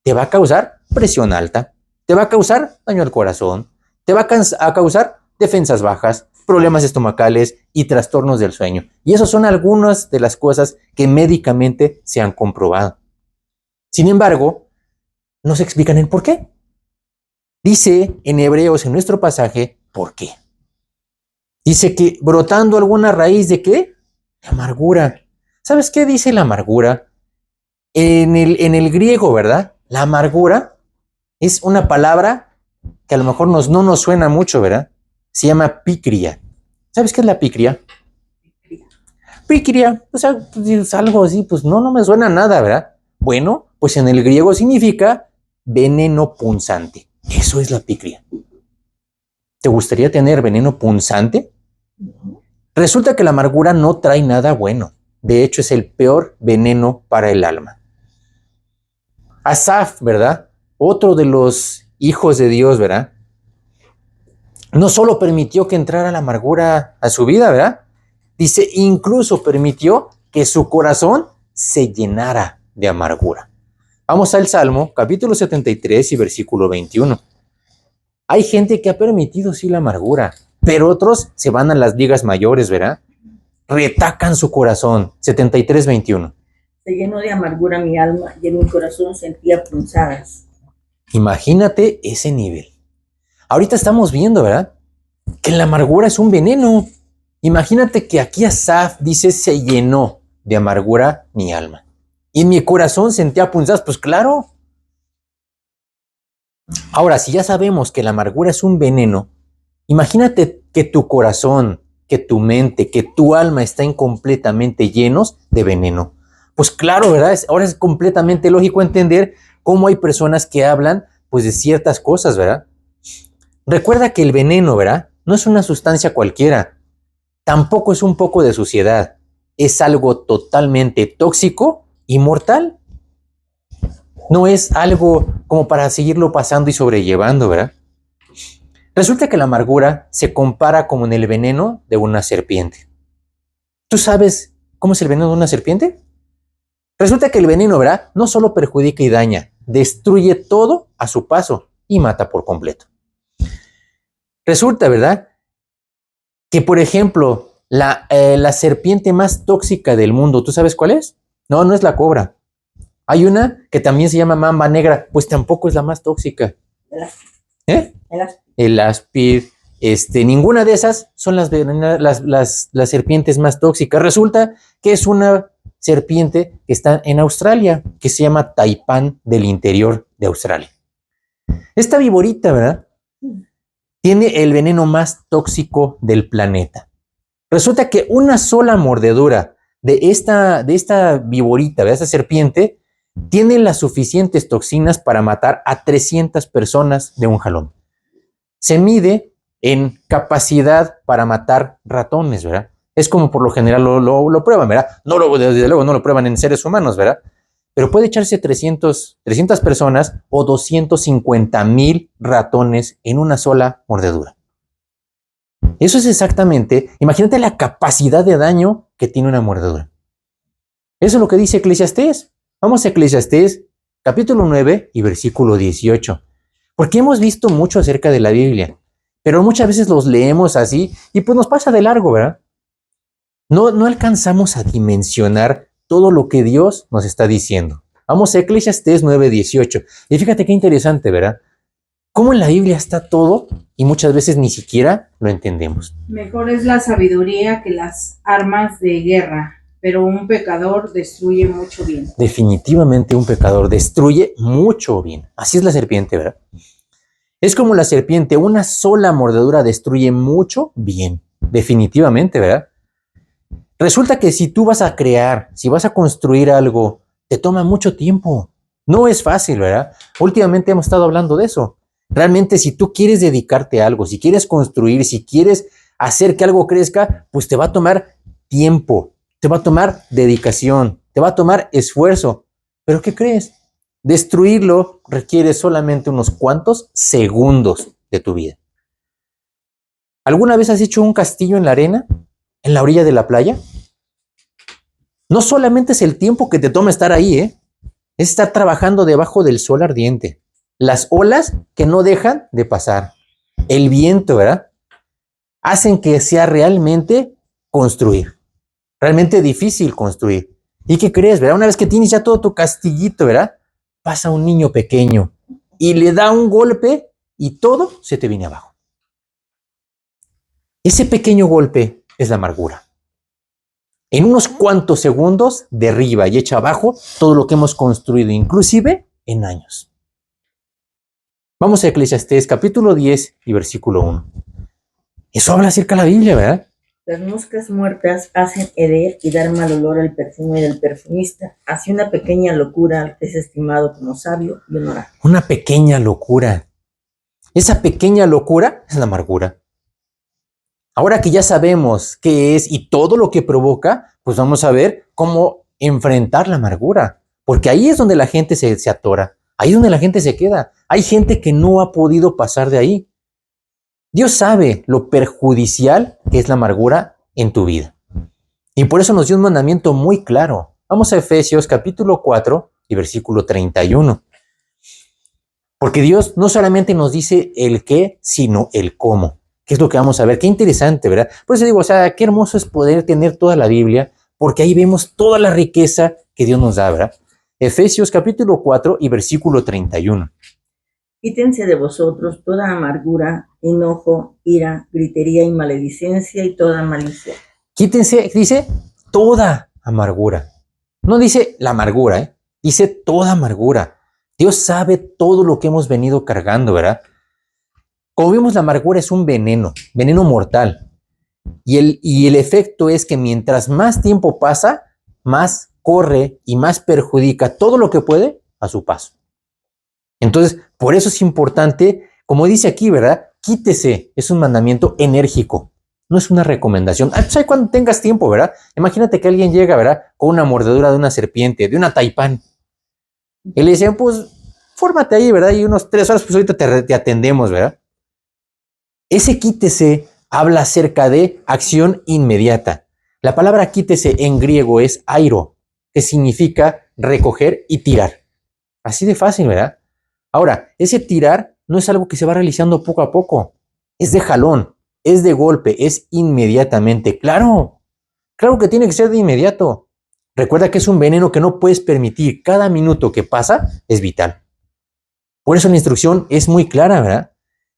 Te va a causar presión alta, te va a causar daño al corazón, te va a causar defensas bajas, problemas estomacales y trastornos del sueño. Y esas son algunas de las cosas que médicamente se han comprobado. Sin embargo, no se explican el por qué. Dice en Hebreos, en nuestro pasaje, ¿por qué? Dice que brotando alguna raíz de ¿qué? De amargura. ¿Sabes qué dice la amargura? En el griego, ¿verdad? La amargura es una palabra que a lo mejor no nos suena mucho, ¿verdad? Se llama picria. ¿Sabes qué es la picria? Picria, o sea, pues, algo así, pues no me suena nada, ¿verdad? Bueno, pues en el griego significa veneno punzante. Eso es la picria. ¿Te gustaría tener veneno punzante? Resulta que la amargura no trae nada bueno. De hecho, es el peor veneno para el alma. Asaf, ¿verdad? Otro de los hijos de Dios, ¿verdad? No solo permitió que entrara la amargura a su vida, ¿verdad? Dice, incluso permitió que su corazón se llenara de amargura. Vamos al Salmo, capítulo 73 y versículo 21. Hay gente que ha permitido sí la amargura, pero otros se van a las ligas mayores, ¿verdad? Retacan su corazón. 73, 21. Se llenó de amargura mi alma y en mi corazón sentía punzadas. Imagínate ese nivel. Ahorita estamos viendo, ¿verdad? Que la amargura es un veneno. Imagínate que aquí Asaf dice, se llenó de amargura mi alma. Y en mi corazón sentía punzadas. Pues claro. Ahora, si ya sabemos que la amargura es un veneno, imagínate que tu corazón, que tu mente, que tu alma están completamente llenos de veneno. Pues claro, ¿verdad? Ahora es completamente lógico entender cómo hay personas que hablan pues de ciertas cosas, ¿verdad? Recuerda que el veneno, ¿verdad? No es una sustancia cualquiera. Tampoco es un poco de suciedad. Es algo totalmente tóxico y mortal. No es algo como para seguirlo pasando y sobrellevando, ¿verdad? Resulta que la amargura se compara como en el veneno de una serpiente. ¿Tú sabes cómo es el veneno de una serpiente? Resulta que el veneno, ¿verdad? No solo perjudica y daña, destruye todo a su paso y mata por completo. Resulta, ¿verdad? Que, por ejemplo, la serpiente más tóxica del mundo, ¿tú sabes cuál es? No es la cobra. Hay una que también se llama mamba negra, pues tampoco es la más tóxica. El áspid. ¿Eh? El áspid. El áspid, ninguna de esas son las serpientes más tóxicas. Resulta que es una serpiente que está en Australia, que se llama taipán del interior de Australia. Esta víborita, ¿verdad?, tiene el veneno más tóxico del planeta. Resulta que una sola mordedura de esta víborita, de esta serpiente, tiene las suficientes toxinas para matar a 300 personas de un jalón. Se mide en capacidad para matar ratones, ¿verdad? Es como por lo general lo prueban, ¿verdad? Desde luego no lo prueban en seres humanos, ¿verdad? Pero puede echarse 300 personas o 250,000 ratones en una sola mordedura. Eso es exactamente, imagínate la capacidad de daño que tiene una mordedura. Eso es lo que dice Eclesiastés. Vamos a Eclesiastés, capítulo 9 y versículo 18. Porque hemos visto mucho acerca de la Biblia, pero muchas veces los leemos así y pues nos pasa de largo, ¿verdad? No alcanzamos a dimensionar todo lo que Dios nos está diciendo. Vamos a Eclesiastés 9, 18. Y fíjate qué interesante, ¿verdad? Cómo en la Biblia está todo y muchas veces ni siquiera lo entendemos. Mejor es la sabiduría que las armas de guerra, pero un pecador destruye mucho bien. Definitivamente un pecador destruye mucho bien. Así es la serpiente, ¿verdad? Es como la serpiente, una sola mordedura destruye mucho bien. Definitivamente, ¿verdad? Resulta que si tú vas a crear, si vas a construir algo, te toma mucho tiempo. No es fácil, ¿verdad? Últimamente hemos estado hablando de eso. Realmente, si tú quieres dedicarte a algo, si quieres construir, si quieres hacer que algo crezca, pues te va a tomar tiempo, te va a tomar dedicación, te va a tomar esfuerzo. ¿Pero qué crees? Destruirlo requiere solamente unos cuantos segundos de tu vida. ¿Alguna vez has hecho un castillo en la arena, en la orilla de la playa? No solamente es el tiempo que te toma estar ahí, es estar trabajando debajo del sol ardiente. Las olas que no dejan de pasar. El viento, ¿verdad? Hacen que sea realmente construir. Realmente difícil construir. ¿Y qué crees, verdad? Una vez que tienes ya todo tu castillito, ¿verdad? Pasa un niño pequeño y le da un golpe y todo se te viene abajo. Ese pequeño golpe es la amargura. En unos cuantos segundos derriba y echa abajo todo lo que hemos construido, inclusive en años. Vamos a Eclesiastés capítulo 10 y versículo 1. Eso habla acerca de la Biblia, ¿verdad? Las moscas muertas hacen heder y dar mal olor al perfume del perfumista. Así una pequeña locura es estimado como sabio y honorable. Una pequeña locura. Esa pequeña locura es la amargura. Ahora que ya sabemos qué es y todo lo que provoca, pues vamos a ver cómo enfrentar la amargura. Porque ahí es donde la gente se atora. Ahí es donde la gente se queda. Hay gente que no ha podido pasar de ahí. Dios sabe lo perjudicial que es la amargura en tu vida. Y por eso nos dio un mandamiento muy claro. Vamos a Efesios capítulo 4 y versículo 31. Porque Dios no solamente nos dice el qué, sino el cómo. ¿Qué es lo que vamos a ver? Qué interesante, ¿verdad? Por eso digo, o sea, qué hermoso es poder tener toda la Biblia, porque ahí vemos toda la riqueza que Dios nos da, ¿verdad? Efesios capítulo 4 y versículo 31. Quítense de vosotros toda amargura, enojo, ira, gritería y maledicencia y toda malicia. Quítense, dice, toda amargura. No dice la amargura, dice toda amargura. Dios sabe todo lo que hemos venido cargando, ¿verdad? Como vimos, la amargura es un veneno mortal. Y el efecto es que mientras más tiempo pasa, más corre y más perjudica todo lo que puede a su paso. Entonces, por eso es importante, como dice aquí, ¿verdad? Quítese, es un mandamiento enérgico, no es una recomendación. Pues ahí cuando tengas tiempo, ¿verdad? Imagínate que alguien llega, ¿verdad? Con una mordedura de una serpiente, de una taipán. Y le dicen, pues, fórmate ahí, ¿verdad? Y unos 3 horas, pues ahorita te atendemos, ¿verdad? Ese quítese habla acerca de acción inmediata. La palabra quítese en griego es airo, que significa recoger y tirar. Así de fácil, ¿verdad? Ahora, ese tirar no es algo que se va realizando poco a poco. Es de jalón, es de golpe, es inmediatamente. Claro que tiene que ser de inmediato. Recuerda que es un veneno que no puedes permitir. Cada minuto que pasa es vital. Por eso la instrucción es muy clara, ¿verdad?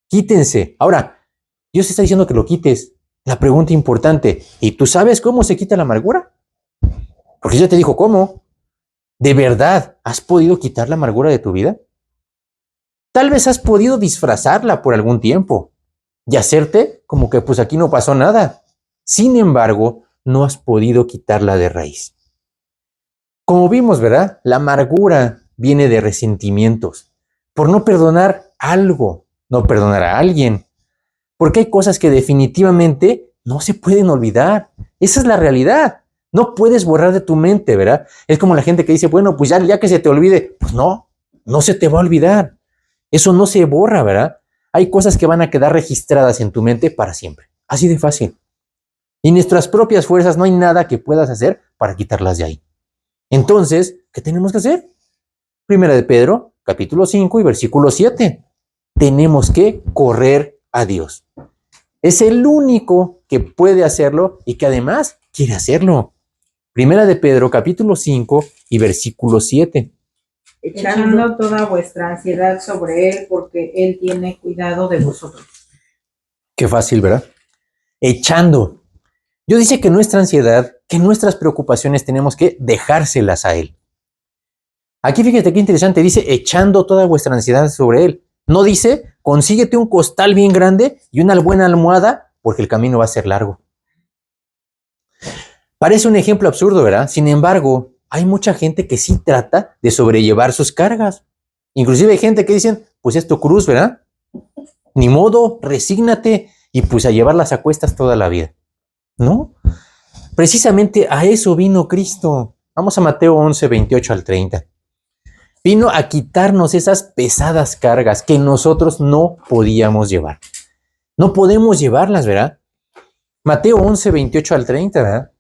Quítense. Ahora, Dios está diciendo que lo quites. La pregunta importante, ¿y tú sabes cómo se quita la amargura? Porque ya te dijo cómo. ¿De verdad has podido quitar la amargura de tu vida? Tal vez has podido disfrazarla por algún tiempo y hacerte como que pues aquí no pasó nada. Sin embargo, no has podido quitarla de raíz. Como vimos, ¿verdad? La amargura viene de resentimientos, por no perdonar algo, no perdonar a alguien, porque hay cosas que definitivamente no se pueden olvidar. Esa es la realidad. No puedes borrar de tu mente, ¿verdad? Es como la gente que dice, bueno, pues ya que se te olvide. Pues no, no se te va a olvidar. Eso no se borra, ¿verdad? Hay cosas que van a quedar registradas en tu mente para siempre. Así de fácil. Y en nuestras propias fuerzas no hay nada que puedas hacer para quitarlas de ahí. Entonces, ¿qué tenemos que hacer? Primera de Pedro, capítulo 5 y versículo 7. Tenemos que correr a Dios. Es el único que puede hacerlo y que además quiere hacerlo. Primera de Pedro, capítulo 5 y versículo 7. Echando toda vuestra ansiedad sobre Él, porque Él tiene cuidado de vosotros. Qué fácil, ¿verdad? Echando. Dios dice que nuestra ansiedad, que nuestras preocupaciones tenemos que dejárselas a Él. Aquí fíjate qué interesante, dice echando toda vuestra ansiedad sobre Él. No dice, consíguete un costal bien grande y una buena almohada, porque el camino va a ser largo. Parece un ejemplo absurdo, ¿verdad? Sin embargo, hay mucha gente que sí trata de sobrellevar sus cargas. Inclusive hay gente que dicen, pues es tu cruz, ¿verdad? Ni modo, resígnate y pues a llevarlas a cuestas toda la vida. ¿No? Precisamente a eso vino Cristo. Vamos a Mateo 11, 28 al 30. Vino a quitarnos esas pesadas cargas que nosotros no podíamos llevar. No podemos llevarlas, ¿verdad? Mateo 11, 28 al 30, ¿verdad?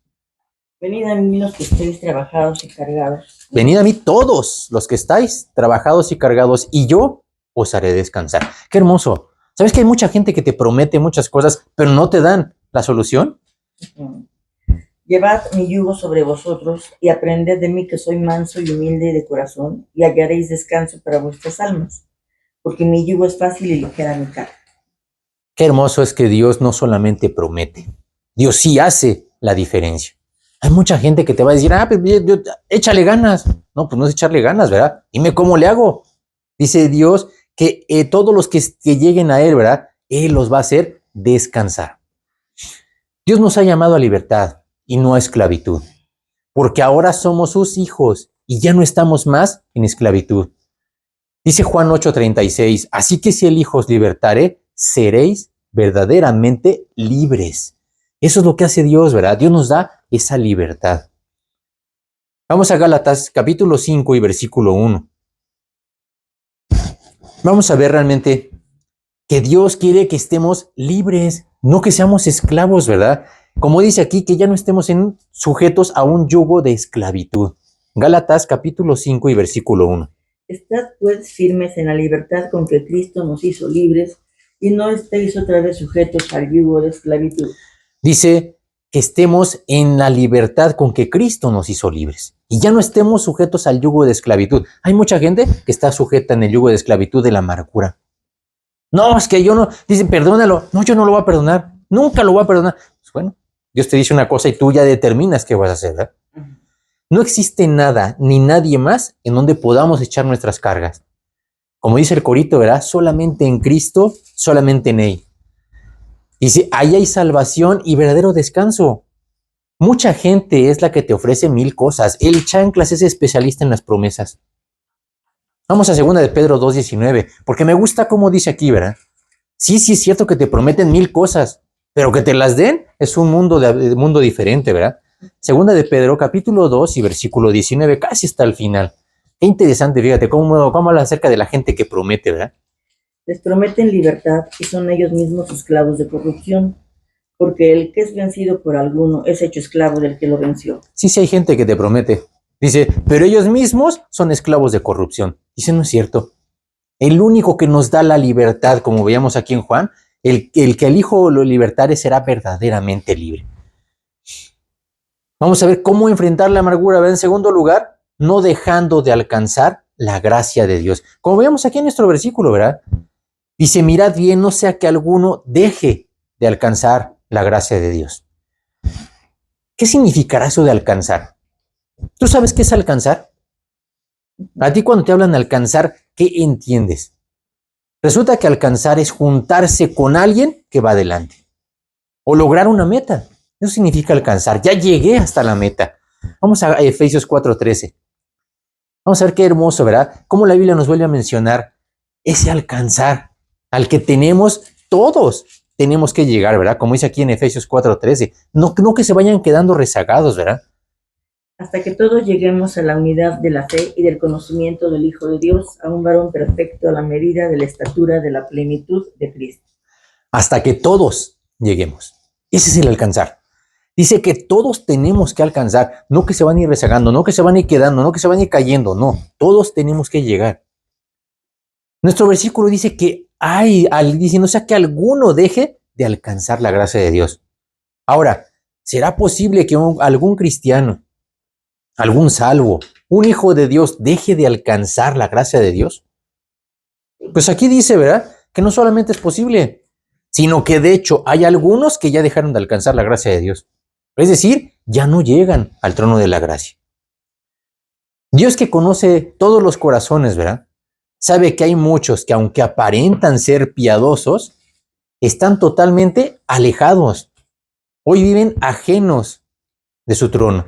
Venid a mí los que estéis trabajados y cargados. Venid a mí todos los que estáis trabajados y cargados, y yo os haré descansar. Qué hermoso. ¿Sabes que hay mucha gente que te promete muchas cosas, pero no te dan la solución? Llevad mi yugo sobre vosotros y aprended de mí, que soy manso y humilde de corazón, y hallaréis descanso para vuestras almas, porque mi yugo es fácil y ligera mi carga. Qué hermoso es que Dios no solamente promete, Dios sí hace la diferencia. Hay mucha gente que te va a decir, pues, échale ganas. No, pues no es echarle ganas, ¿verdad? Dime cómo le hago. Dice Dios que todos los que lleguen a Él, ¿verdad? Él los va a hacer descansar. Dios nos ha llamado a libertad y no a esclavitud, porque ahora somos sus hijos y ya no estamos más en esclavitud. Dice Juan 8:36, así que si el Hijo os libertare, seréis verdaderamente libres. Eso es lo que hace Dios, ¿verdad? Dios nos da esa libertad. Vamos a Gálatas capítulo 5 y versículo 1. Vamos a ver realmente que Dios quiere que estemos libres, no que seamos esclavos, ¿verdad? Como dice aquí, que ya no estemos sujetos a un yugo de esclavitud. Gálatas capítulo 5 y versículo 1. Estad pues firmes en la libertad con que Cristo nos hizo libres, y no estéis otra vez sujetos al yugo de esclavitud. Dice que estemos en la libertad con que Cristo nos hizo libres y ya no estemos sujetos al yugo de esclavitud. Hay mucha gente que está sujeta en el yugo de esclavitud de la amargura. No, es que yo no, dicen, perdónalo. No, yo no lo voy a perdonar. Nunca lo voy a perdonar. Pues bueno, Dios te dice una cosa y tú ya determinas qué vas a hacer, ¿verdad? No existe nada ni nadie más en donde podamos echar nuestras cargas. Como dice el corito, ¿verdad? Solamente en Cristo, solamente en Él. Dice, ahí hay salvación y verdadero descanso. Mucha gente es la que te ofrece 1000 cosas. El chanclas es especialista en las promesas. Vamos a 2 de Pedro 2:19, porque me gusta cómo dice aquí, ¿verdad? Sí, es cierto que te prometen 1000 cosas, pero que te las den es un mundo diferente, ¿verdad? 2 de Pedro capítulo 2 y versículo 19, casi hasta el final. Qué interesante, fíjate, cómo habla acerca de la gente que promete, ¿verdad? Les prometen libertad y son ellos mismos esclavos de corrupción, porque el que es vencido por alguno es hecho esclavo del que lo venció. Sí, hay gente que te promete. Dice, pero ellos mismos son esclavos de corrupción. Dice, no es cierto. El único que nos da la libertad, como veíamos aquí en Juan, el que el Hijo lo libertare será verdaderamente libre. Vamos a ver cómo enfrentar la amargura. En segundo lugar, no dejando de alcanzar la gracia de Dios. Como veíamos aquí en nuestro versículo, ¿verdad? Dice, mirad bien, no sea que alguno deje de alcanzar la gracia de Dios. ¿Qué significará eso de alcanzar? ¿Tú sabes qué es alcanzar? A ti cuando te hablan de alcanzar, ¿qué entiendes? Resulta que alcanzar es juntarse con alguien que va adelante o lograr una meta. Eso significa alcanzar. Ya llegué hasta la meta. Vamos a Efesios 4:13. Vamos a ver qué hermoso, ¿verdad? Cómo la Biblia nos vuelve a mencionar ese alcanzar al que todos tenemos que llegar, ¿verdad? Como dice aquí en Efesios 4:13. No que se vayan quedando rezagados, ¿verdad? Hasta que todos lleguemos a la unidad de la fe y del conocimiento del Hijo de Dios, a un varón perfecto a la medida de la estatura de la plenitud de Cristo. Hasta que todos lleguemos. Ese es el alcanzar. Dice que todos tenemos que alcanzar, no que se van a ir rezagando, no que se van a ir quedando, no que se van a ir cayendo, no, todos tenemos que llegar. Nuestro versículo dice que dice, no sea que alguno deje de alcanzar la gracia de Dios. Ahora, ¿será posible que algún cristiano, algún salvo, un hijo de Dios deje de alcanzar la gracia de Dios? Pues aquí dice, ¿verdad? Que no solamente es posible, sino que de hecho hay algunos que ya dejaron de alcanzar la gracia de Dios. Es decir, ya no llegan al trono de la gracia. Dios, que conoce todos los corazones, ¿verdad? Sabe que hay muchos que, aunque aparentan ser piadosos, están totalmente alejados. Hoy viven ajenos de su trono.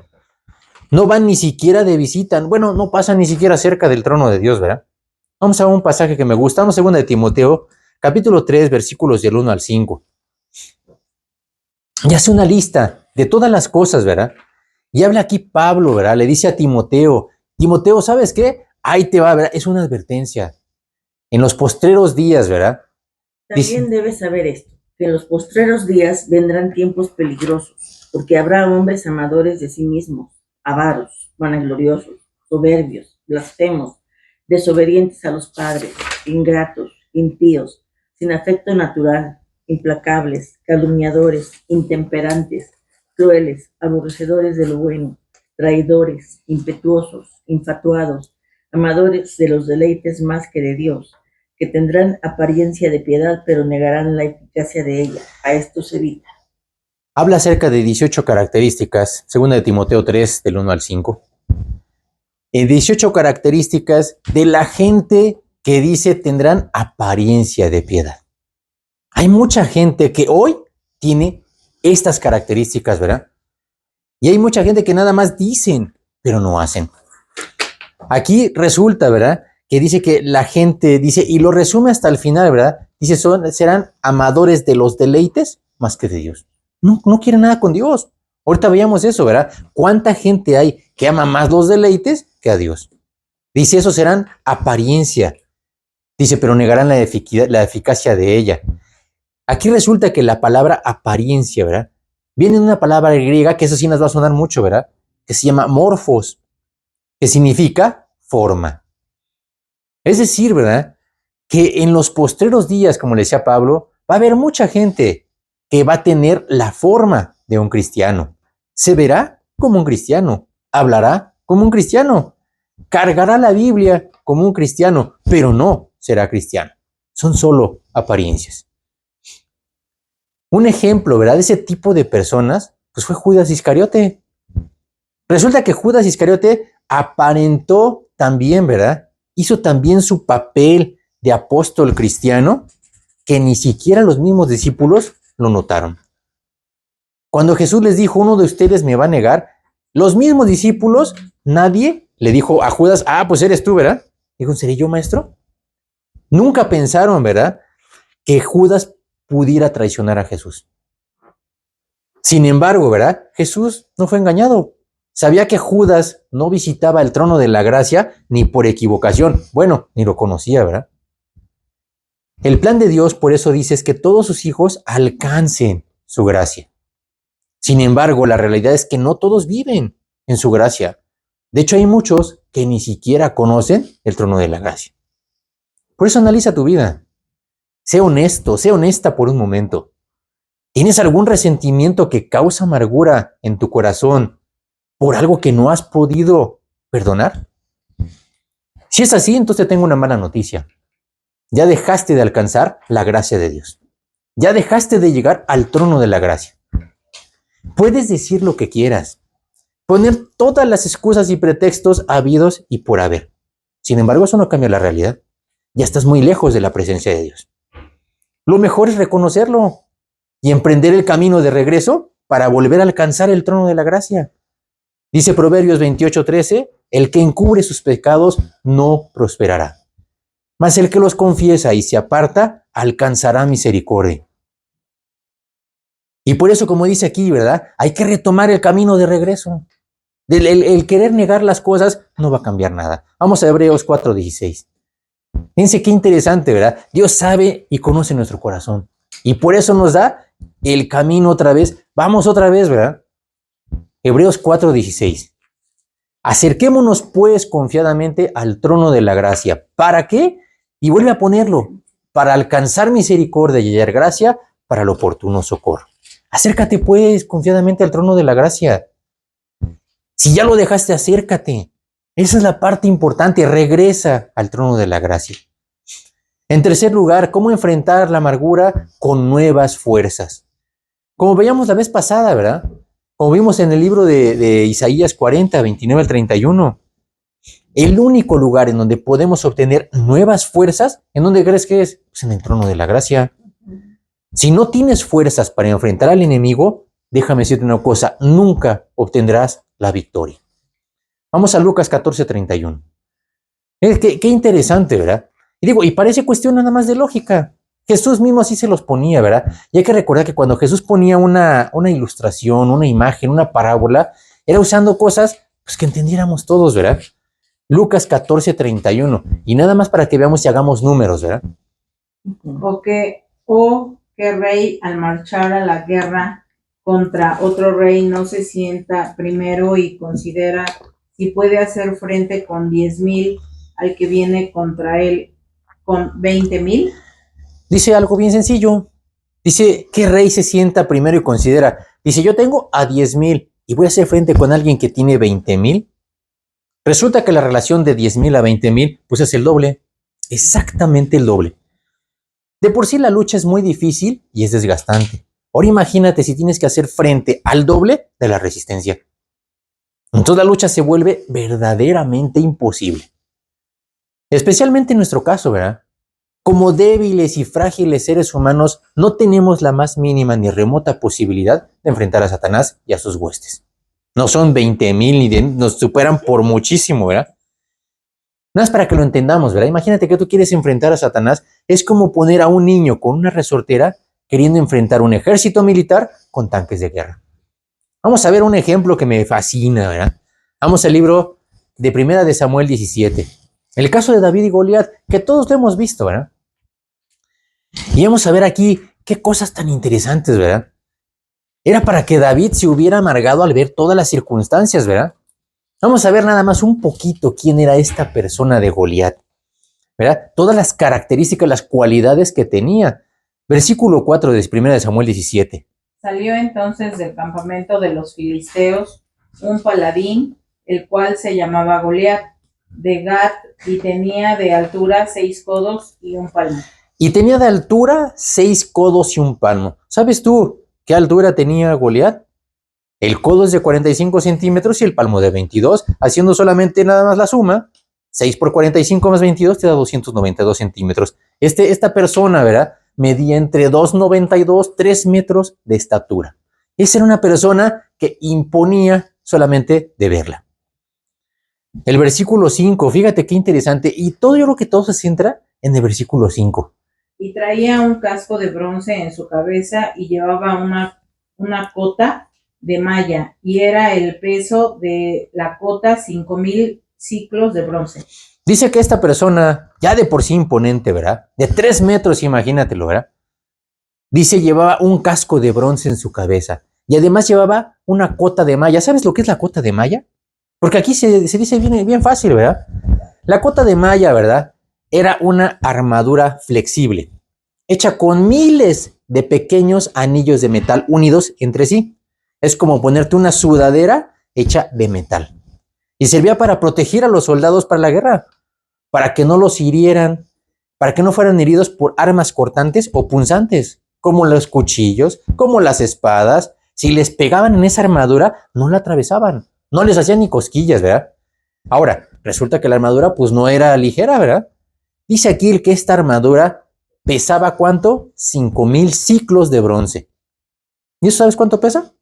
No van ni siquiera de visita. Bueno, no pasan ni siquiera cerca del trono de Dios, ¿verdad? Vamos a ver un pasaje que me gusta. Vamos a 2 de Timoteo, capítulo 3, versículos del 1 al 5. Y hace una lista de todas las cosas, ¿verdad? Y habla aquí Pablo, ¿verdad? Le dice a Timoteo, Timoteo, ¿sabes qué? Ahí te va, ¿verdad? Es una advertencia. En los postreros días, ¿verdad? También debes saber esto, que en los postreros días vendrán tiempos peligrosos, porque habrá hombres amadores de sí mismos, avaros, vanagloriosos, soberbios, blasfemos, desobedientes a los padres, ingratos, impíos, sin afecto natural, implacables, calumniadores, intemperantes, crueles, aborrecedores de lo bueno, traidores, impetuosos, infatuados, amadores de los deleites más que de Dios, que tendrán apariencia de piedad, pero negarán la eficacia de ella. A esto se evita. Habla acerca de 18 características, 2 de Timoteo 3, del 1 al 5. 18 características de la gente que dice tendrán apariencia de piedad. Hay mucha gente que hoy tiene estas características, ¿verdad? Y hay mucha gente que nada más dicen, pero no hacen. Aquí resulta, ¿verdad? Que dice que la gente dice, y lo resume hasta el final, ¿verdad? Dice, serán amadores de los deleites más que de Dios. No quieren nada con Dios. Ahorita veíamos eso, ¿verdad? ¿Cuánta gente hay que ama más los deleites que a Dios? Dice, esos serán apariencia. Dice, pero negarán la eficacia de ella. Aquí resulta que la palabra apariencia, ¿verdad? Viene de una palabra griega que eso sí nos va a sonar mucho, ¿verdad? Que se llama morfos, que significa forma. Es decir, ¿verdad? Que en los postreros días, como le decía Pablo, va a haber mucha gente que va a tener la forma de un cristiano. Se verá como un cristiano, hablará como un cristiano, cargará la Biblia como un cristiano, pero no será cristiano. Son solo apariencias. Un ejemplo, ¿verdad? De ese tipo de personas, pues fue Judas Iscariote. Resulta que Judas Iscariote aparentó también, ¿verdad? Hizo también su papel de apóstol cristiano, que ni siquiera los mismos discípulos lo notaron. Cuando Jesús les dijo, uno de ustedes me va a negar, los mismos discípulos, nadie le dijo a Judas, pues eres tú, ¿verdad? Dijo, ¿seré yo, maestro? Nunca pensaron, ¿verdad? Que Judas pudiera traicionar a Jesús. Sin embargo, ¿verdad? Jesús no fue engañado. Sabía que Judas no visitaba el trono de la gracia ni por equivocación. Bueno, ni lo conocía, ¿verdad? El plan de Dios, por eso dice, es que todos sus hijos alcancen su gracia. Sin embargo, la realidad es que no todos viven en su gracia. De hecho, hay muchos que ni siquiera conocen el trono de la gracia. Por eso analiza tu vida. Sé honesto, sé honesta por un momento. ¿Tienes algún resentimiento que causa amargura en tu corazón por algo que no has podido perdonar? Si es así, entonces tengo una mala noticia. Ya dejaste de alcanzar la gracia de Dios. Ya dejaste de llegar al trono de la gracia. Puedes decir lo que quieras, poner todas las excusas y pretextos habidos y por haber. Sin embargo, eso no cambia la realidad. Ya estás muy lejos de la presencia de Dios. Lo mejor es reconocerlo y emprender el camino de regreso para volver a alcanzar el trono de la gracia. Dice Proverbios 28:13, el que encubre sus pecados no prosperará, mas el que los confiesa y se aparta alcanzará misericordia. Y por eso, como dice aquí, ¿verdad? Hay que retomar el camino de regreso. El querer negar las cosas no va a cambiar nada. Vamos a Hebreos 4:16. Fíjense qué interesante, ¿verdad? Dios sabe y conoce nuestro corazón. Y por eso nos da el camino otra vez. Vamos otra vez, ¿verdad? Hebreos 4:16. Acerquémonos pues confiadamente al trono de la gracia. ¿Para qué? Y vuelve a ponerlo. Para alcanzar misericordia y hallar gracia para el oportuno socorro. Acércate pues confiadamente al trono de la gracia. Si ya lo dejaste, acércate. Esa es la parte importante. Regresa al trono de la gracia. En tercer lugar, ¿cómo enfrentar la amargura con nuevas fuerzas? Como veíamos la vez pasada, ¿verdad? Como vimos en el libro de Isaías 40, 29 al 31. El único lugar en donde podemos obtener nuevas fuerzas, ¿en dónde crees que es? Pues en el trono de la gracia. Si no tienes fuerzas para enfrentar al enemigo, déjame decirte una cosa, nunca obtendrás la victoria. Vamos a Lucas 14:31. Qué interesante, ¿verdad? Y parece cuestión nada más de lógica. Jesús mismo así se los ponía, ¿verdad? Y hay que recordar que cuando Jesús ponía una ilustración, una imagen, una parábola, era usando cosas pues, que entendiéramos todos, ¿verdad? Lucas 14:31. Y nada más para que veamos y hagamos números, ¿verdad? O que rey al marchar a la guerra contra otro rey no se sienta primero y considera si puede hacer frente con 10,000 al que viene contra él con 20,000. Dice algo bien sencillo. Dice, ¿qué rey se sienta primero y considera? Dice, yo tengo a 10,000 y voy a hacer frente con alguien que tiene 20,000. Resulta que la relación de 10,000 a 20,000 pues es el doble. Exactamente el doble. De por sí la lucha es muy difícil y es desgastante. Ahora imagínate si tienes que hacer frente al doble de la resistencia. Entonces la lucha se vuelve verdaderamente imposible. Especialmente en nuestro caso, ¿verdad? Como débiles y frágiles seres humanos, no tenemos la más mínima ni remota posibilidad de enfrentar a Satanás y a sus huestes. No son 20,000 ni nos superan por muchísimo, ¿verdad? Nada más para que lo entendamos, ¿verdad? Imagínate que tú quieres enfrentar a Satanás. Es como poner a un niño con una resortera queriendo enfrentar un ejército militar con tanques de guerra. Vamos a ver un ejemplo que me fascina, ¿verdad? Vamos al libro de Primera de Samuel 17. El caso de David y Goliat, que todos lo hemos visto, ¿verdad? Y vamos a ver aquí qué cosas tan interesantes, ¿verdad? Era para que David se hubiera amargado al ver todas las circunstancias, ¿verdad? Vamos a ver nada más un poquito quién era esta persona de Goliat, ¿verdad? Todas las características, las cualidades que tenía. Versículo 4 de 1 Samuel 17. Salió entonces del campamento de los filisteos un paladín, el cual se llamaba Goliat, de Gat, y tenía de altura 6 codos y un palmo. Y tenía de altura 6 codos y un palmo. ¿Sabes tú qué altura tenía Goliat? El codo es de 45 centímetros y el palmo de 22, haciendo solamente nada más la suma. 6 por 45 más 22 te da 292 centímetros. Esta persona, ¿verdad? Medía entre 2,92, 3 metros de estatura. Esa era una persona que imponía solamente de verla. El versículo 5, fíjate qué interesante. Y todo, yo creo que todo se centra en el versículo 5. Y traía un casco de bronce en su cabeza y llevaba una cota de malla, y era el peso de la cota 5,000 ciclos de bronce. Dice que esta persona, ya de por sí imponente, ¿verdad? De 3 metros, imagínatelo, ¿verdad? Dice, llevaba un casco de bronce en su cabeza y además llevaba una cota de malla. ¿Sabes lo que es la cota de malla? Porque aquí se dice bien fácil, ¿verdad? La cota de malla, ¿verdad? Era una armadura flexible, hecha con miles de pequeños anillos de metal unidos entre sí. Es como ponerte una sudadera hecha de metal. Y servía para proteger a los soldados para la guerra, para que no los hirieran, para que no fueran heridos por armas cortantes o punzantes, como los cuchillos, como las espadas, si les pegaban en esa armadura, no la atravesaban, no les hacían ni cosquillas, ¿verdad? Ahora, resulta que la armadura pues no era ligera, ¿verdad? Dice aquí que esta armadura pesaba ¿cuánto? 5,000 ciclos de bronce. ¿Y eso sabes cuánto pesa?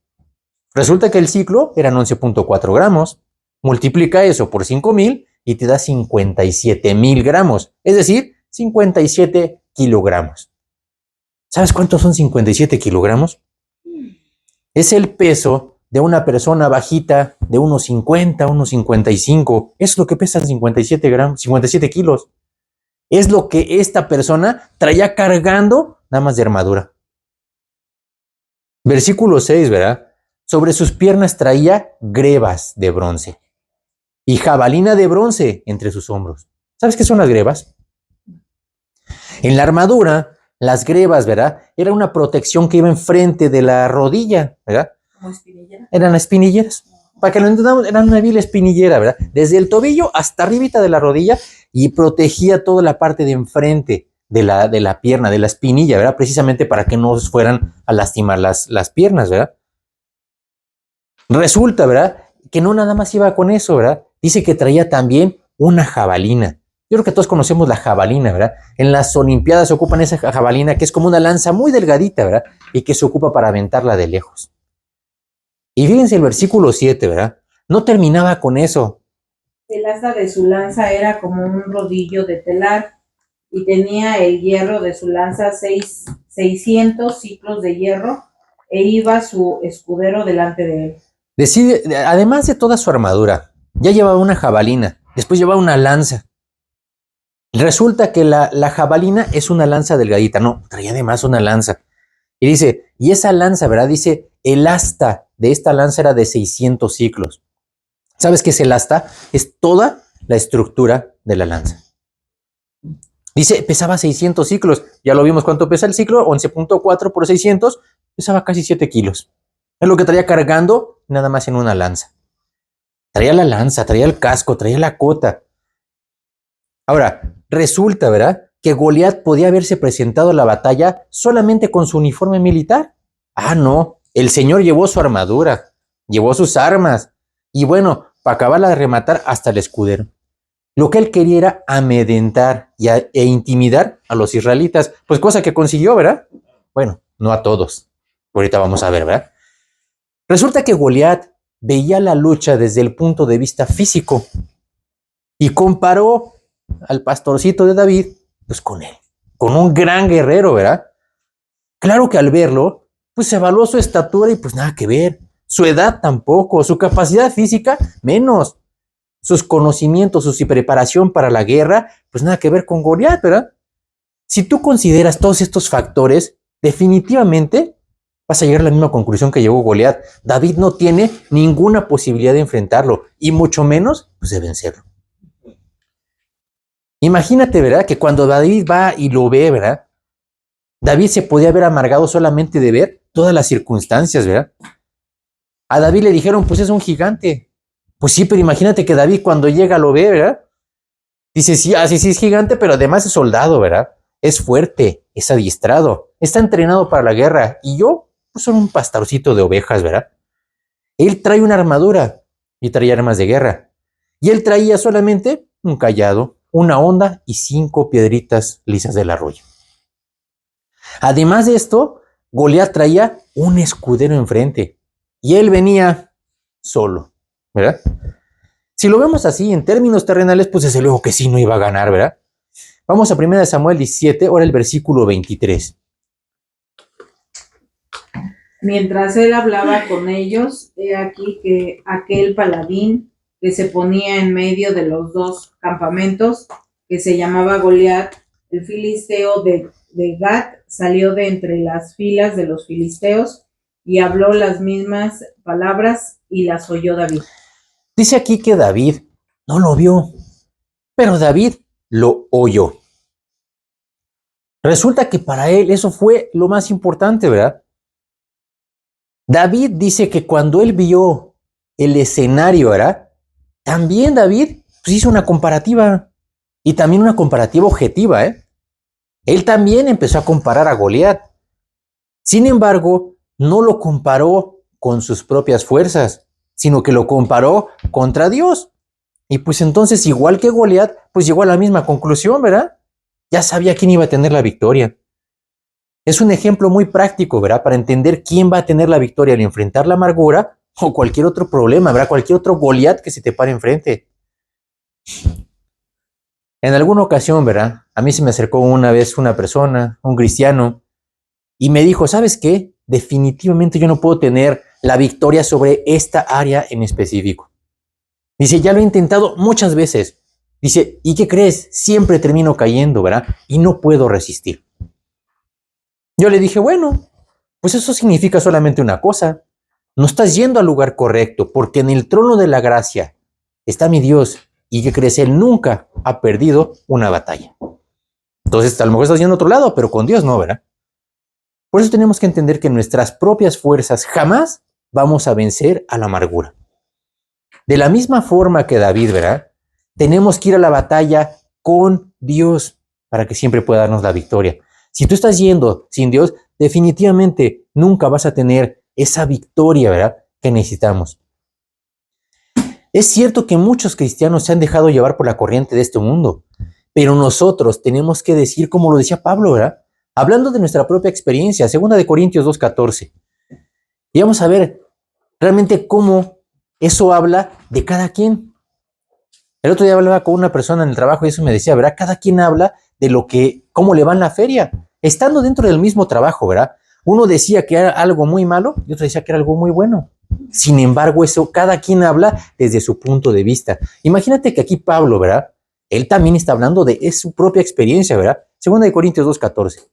Resulta que el ciclo eran 11,4 gramos. Multiplica eso por 5,000 y te da 57,000 gramos. Es decir, 57 kilogramos. ¿Sabes cuántos son 57 kilogramos? Es el peso de una persona bajita de unos 50, unos 55. Es lo que pesan 57 gramos, 57 kilos. Es lo que esta persona traía cargando nada más de armadura. Versículo 6, ¿verdad? Sobre sus piernas traía grebas de bronce y jabalina de bronce entre sus hombros. ¿Sabes qué son las grebas? En la armadura, las grebas, ¿verdad? Era una protección que iba enfrente de la rodilla, ¿verdad? ¿Como espinillera? Eran espinilleras. Para que lo entendamos, eran una vil espinillera, ¿verdad? Desde el tobillo hasta arribita de la rodilla y protegía toda la parte de enfrente de la pierna, de la espinilla, ¿verdad? Precisamente para que no fueran a lastimar las piernas, ¿verdad? Resulta, ¿verdad? Que no nada más iba con eso, ¿verdad? Dice que traía también una jabalina. Yo creo que todos conocemos la jabalina, ¿verdad? En las Olimpiadas se ocupan esa jabalina que es como una lanza muy delgadita, ¿verdad? Y que se ocupa para aventarla de lejos. Y fíjense el versículo 7, ¿verdad? No terminaba con eso. El asta de su lanza era como un rodillo de telar y tenía el hierro de su lanza 600 ciclos de hierro e iba su escudero delante de él. Además de toda su armadura, ya llevaba una jabalina, después llevaba una lanza. Resulta que la jabalina es una lanza delgadita, no, traía además una lanza. Y dice, y esa lanza, ¿verdad? Dice, el asta de esta lanza era de 600 ciclos. ¿Sabes qué es el asta? Es toda la estructura de la lanza. Dice, pesaba 600 ciclos. Ya lo vimos cuánto pesa el ciclo, 11,4 por 600, pesaba casi 7 kilos. Es lo que traía cargando nada más en una lanza. Traía la lanza, traía el casco, traía la cota. Ahora, resulta, ¿verdad?, que Goliat podía haberse presentado a la batalla solamente con su uniforme militar. Ah, no, el Señor llevó su armadura, llevó sus armas, y bueno, para acabarla de rematar hasta el escudero. Lo que él quería era amedrentar e intimidar a los israelitas, pues cosa que consiguió, ¿verdad? Bueno, no a todos. Ahorita vamos a ver, ¿verdad? Resulta que Goliat veía la lucha desde el punto de vista físico y comparó al pastorcito de David, pues con él, con un gran guerrero, ¿verdad? Claro que al verlo, pues se evaluó su estatura y pues nada que ver, su edad tampoco, su capacidad física menos, sus conocimientos, su preparación para la guerra, pues nada que ver con Goliat, ¿verdad? Si tú consideras todos estos factores, definitivamente vas a llegar a la misma conclusión que llegó Goliat. David no tiene ninguna posibilidad de enfrentarlo y mucho menos pues, de vencerlo. Imagínate, ¿verdad? Que cuando David va y lo ve, ¿verdad? David se podía haber amargado solamente de ver todas las circunstancias, ¿verdad? A David le dijeron, pues es un gigante. Pues sí, pero imagínate que David cuando llega lo ve, ¿verdad? Dice, sí, así sí es gigante, pero además es soldado, ¿verdad? Es fuerte, es adiestrado, está entrenado para la guerra. Y yo, pues soy un pastorcito de ovejas, ¿verdad? Él trae una armadura y trae armas de guerra. Y él traía solamente un cayado, una honda y 5 piedritas lisas del arroyo. Además de esto, Goliat traía un escudero enfrente y él venía solo, ¿verdad? Si lo vemos así, en términos terrenales, pues desde luego que sí no iba a ganar, ¿verdad? Vamos a 1 Samuel 17, ahora el versículo 23. Mientras él hablaba con ellos, he aquí que aquel paladín que se ponía en medio de los dos campamentos, que se llamaba Goliat, el filisteo de Gat, salió de entre las filas de los filisteos y habló las mismas palabras y las oyó David. Dice aquí que David no lo vio, pero David lo oyó. Resulta que para él eso fue lo más importante, ¿verdad? David dice que cuando él vio el escenario, ¿verdad? También David pues, hizo una comparativa y también una comparativa objetiva, ¿eh? Él también empezó a comparar a Goliat. Sin embargo, no lo comparó con sus propias fuerzas, sino que lo comparó contra Dios. Y pues entonces, igual que Goliat, pues llegó a la misma conclusión, ¿verdad? Ya sabía quién iba a tener la victoria. Es un ejemplo muy práctico, ¿verdad? Para entender quién va a tener la victoria al enfrentar la amargura o cualquier otro problema, ¿verdad? Cualquier otro Goliat que se te pare enfrente. En alguna ocasión, ¿verdad? A mí se me acercó una vez una persona, un cristiano, y me dijo, ¿sabes qué? Definitivamente yo no puedo tener la victoria sobre esta área en específico. Dice, ya lo he intentado muchas veces. Dice, ¿y qué crees? Siempre termino cayendo, ¿verdad? Y no puedo resistir. Yo le dije, bueno, pues eso significa solamente una cosa. No estás yendo al lugar correcto, porque en el trono de la gracia está mi Dios. ¿Y qué crees? Él nunca ha perdido una batalla. Entonces, a lo mejor estás yendo a otro lado, pero con Dios no, ¿verdad? Por eso tenemos que entender que nuestras propias fuerzas jamás vamos a vencer a la amargura. De la misma forma que David, ¿verdad? Tenemos que ir a la batalla con Dios para que siempre pueda darnos la victoria. Si tú estás yendo sin Dios, definitivamente nunca vas a tener esa victoria, ¿verdad? Que necesitamos. Es cierto que muchos cristianos se han dejado llevar por la corriente de este mundo, pero nosotros tenemos que decir, como lo decía Pablo, ¿verdad? Hablando de nuestra propia experiencia, 2 Corintios 2:14. Y vamos a ver realmente cómo eso habla de cada quien. El otro día hablaba con una persona en el trabajo y eso me decía, ¿verdad? Cada quien habla de cómo le va en la feria, estando dentro del mismo trabajo, ¿verdad? Uno decía que era algo muy malo y otro decía que era algo muy bueno. Sin embargo, eso cada quien habla desde su punto de vista. Imagínate que aquí Pablo, ¿verdad? Él también está hablando de su propia experiencia, ¿verdad? 2 Corintios 2:14.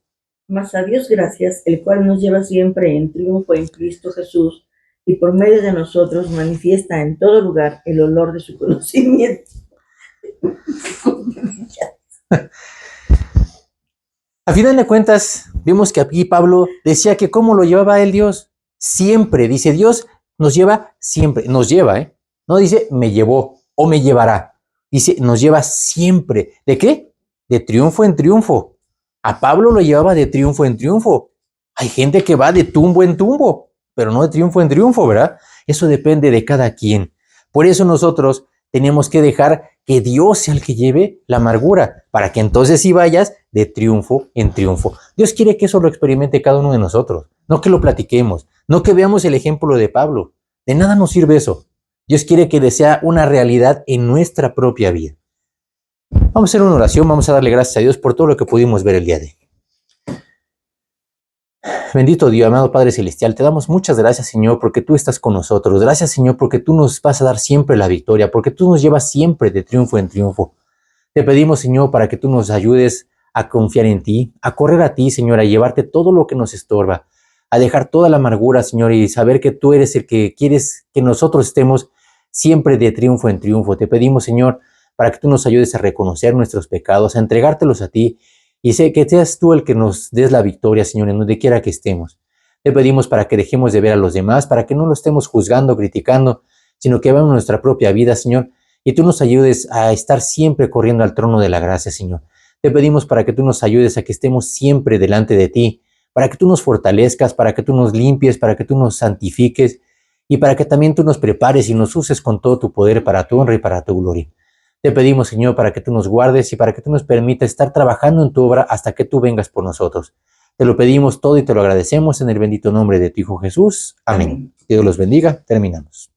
Mas a Dios gracias, el cual nos lleva siempre en triunfo en Cristo Jesús, y por medio de nosotros manifiesta en todo lugar el olor de su conocimiento. A final de cuentas, vimos que aquí Pablo decía que cómo lo llevaba él Dios. Siempre, dice Dios, nos lleva siempre, nos lleva, ¿eh? No dice me llevó o me llevará. Dice nos lleva siempre. ¿De qué? De triunfo en triunfo. A Pablo lo llevaba de triunfo en triunfo. Hay gente que va de tumbo en tumbo, pero no de triunfo en triunfo, ¿verdad? Eso depende de cada quien. Por eso nosotros tenemos que dejar que Dios sea el que lleve la amargura, para que entonces sí vayas de triunfo en triunfo. Dios quiere que eso lo experimente cada uno de nosotros, no que lo platiquemos, no que veamos el ejemplo de Pablo. De nada nos sirve eso. Dios quiere que sea una realidad en nuestra propia vida. Vamos a hacer una oración, vamos a darle gracias a Dios por todo lo que pudimos ver el día de hoy. Bendito Dios, amado Padre Celestial, te damos muchas gracias, Señor, porque tú estás con nosotros. Gracias, Señor, porque tú nos vas a dar siempre la victoria, porque tú nos llevas siempre de triunfo en triunfo. Te pedimos, Señor, para que tú nos ayudes a confiar en ti, a correr a ti, Señor, a llevarte todo lo que nos estorba, a dejar toda la amargura, Señor, y saber que tú eres el que quieres que nosotros estemos siempre de triunfo en triunfo. Te pedimos, Señor, para que tú nos ayudes a reconocer nuestros pecados, a entregártelos a ti, y sé que seas tú el que nos des la victoria, Señor, en donde quiera que estemos. Te pedimos para que dejemos de ver a los demás, para que no lo estemos juzgando, criticando, sino que veamos nuestra propia vida, Señor, y tú nos ayudes a estar siempre corriendo al trono de la gracia, Señor. Te pedimos para que tú nos ayudes a que estemos siempre delante de ti, para que tú nos fortalezcas, para que tú nos limpies, para que tú nos santifiques y para que también tú nos prepares y nos uses con todo tu poder para tu honra y para tu gloria. Te pedimos, Señor, para que tú nos guardes y para que tú nos permitas estar trabajando en tu obra hasta que tú vengas por nosotros. Te lo pedimos todo y te lo agradecemos en el bendito nombre de tu Hijo Jesús. Amén. Dios los bendiga. Terminamos.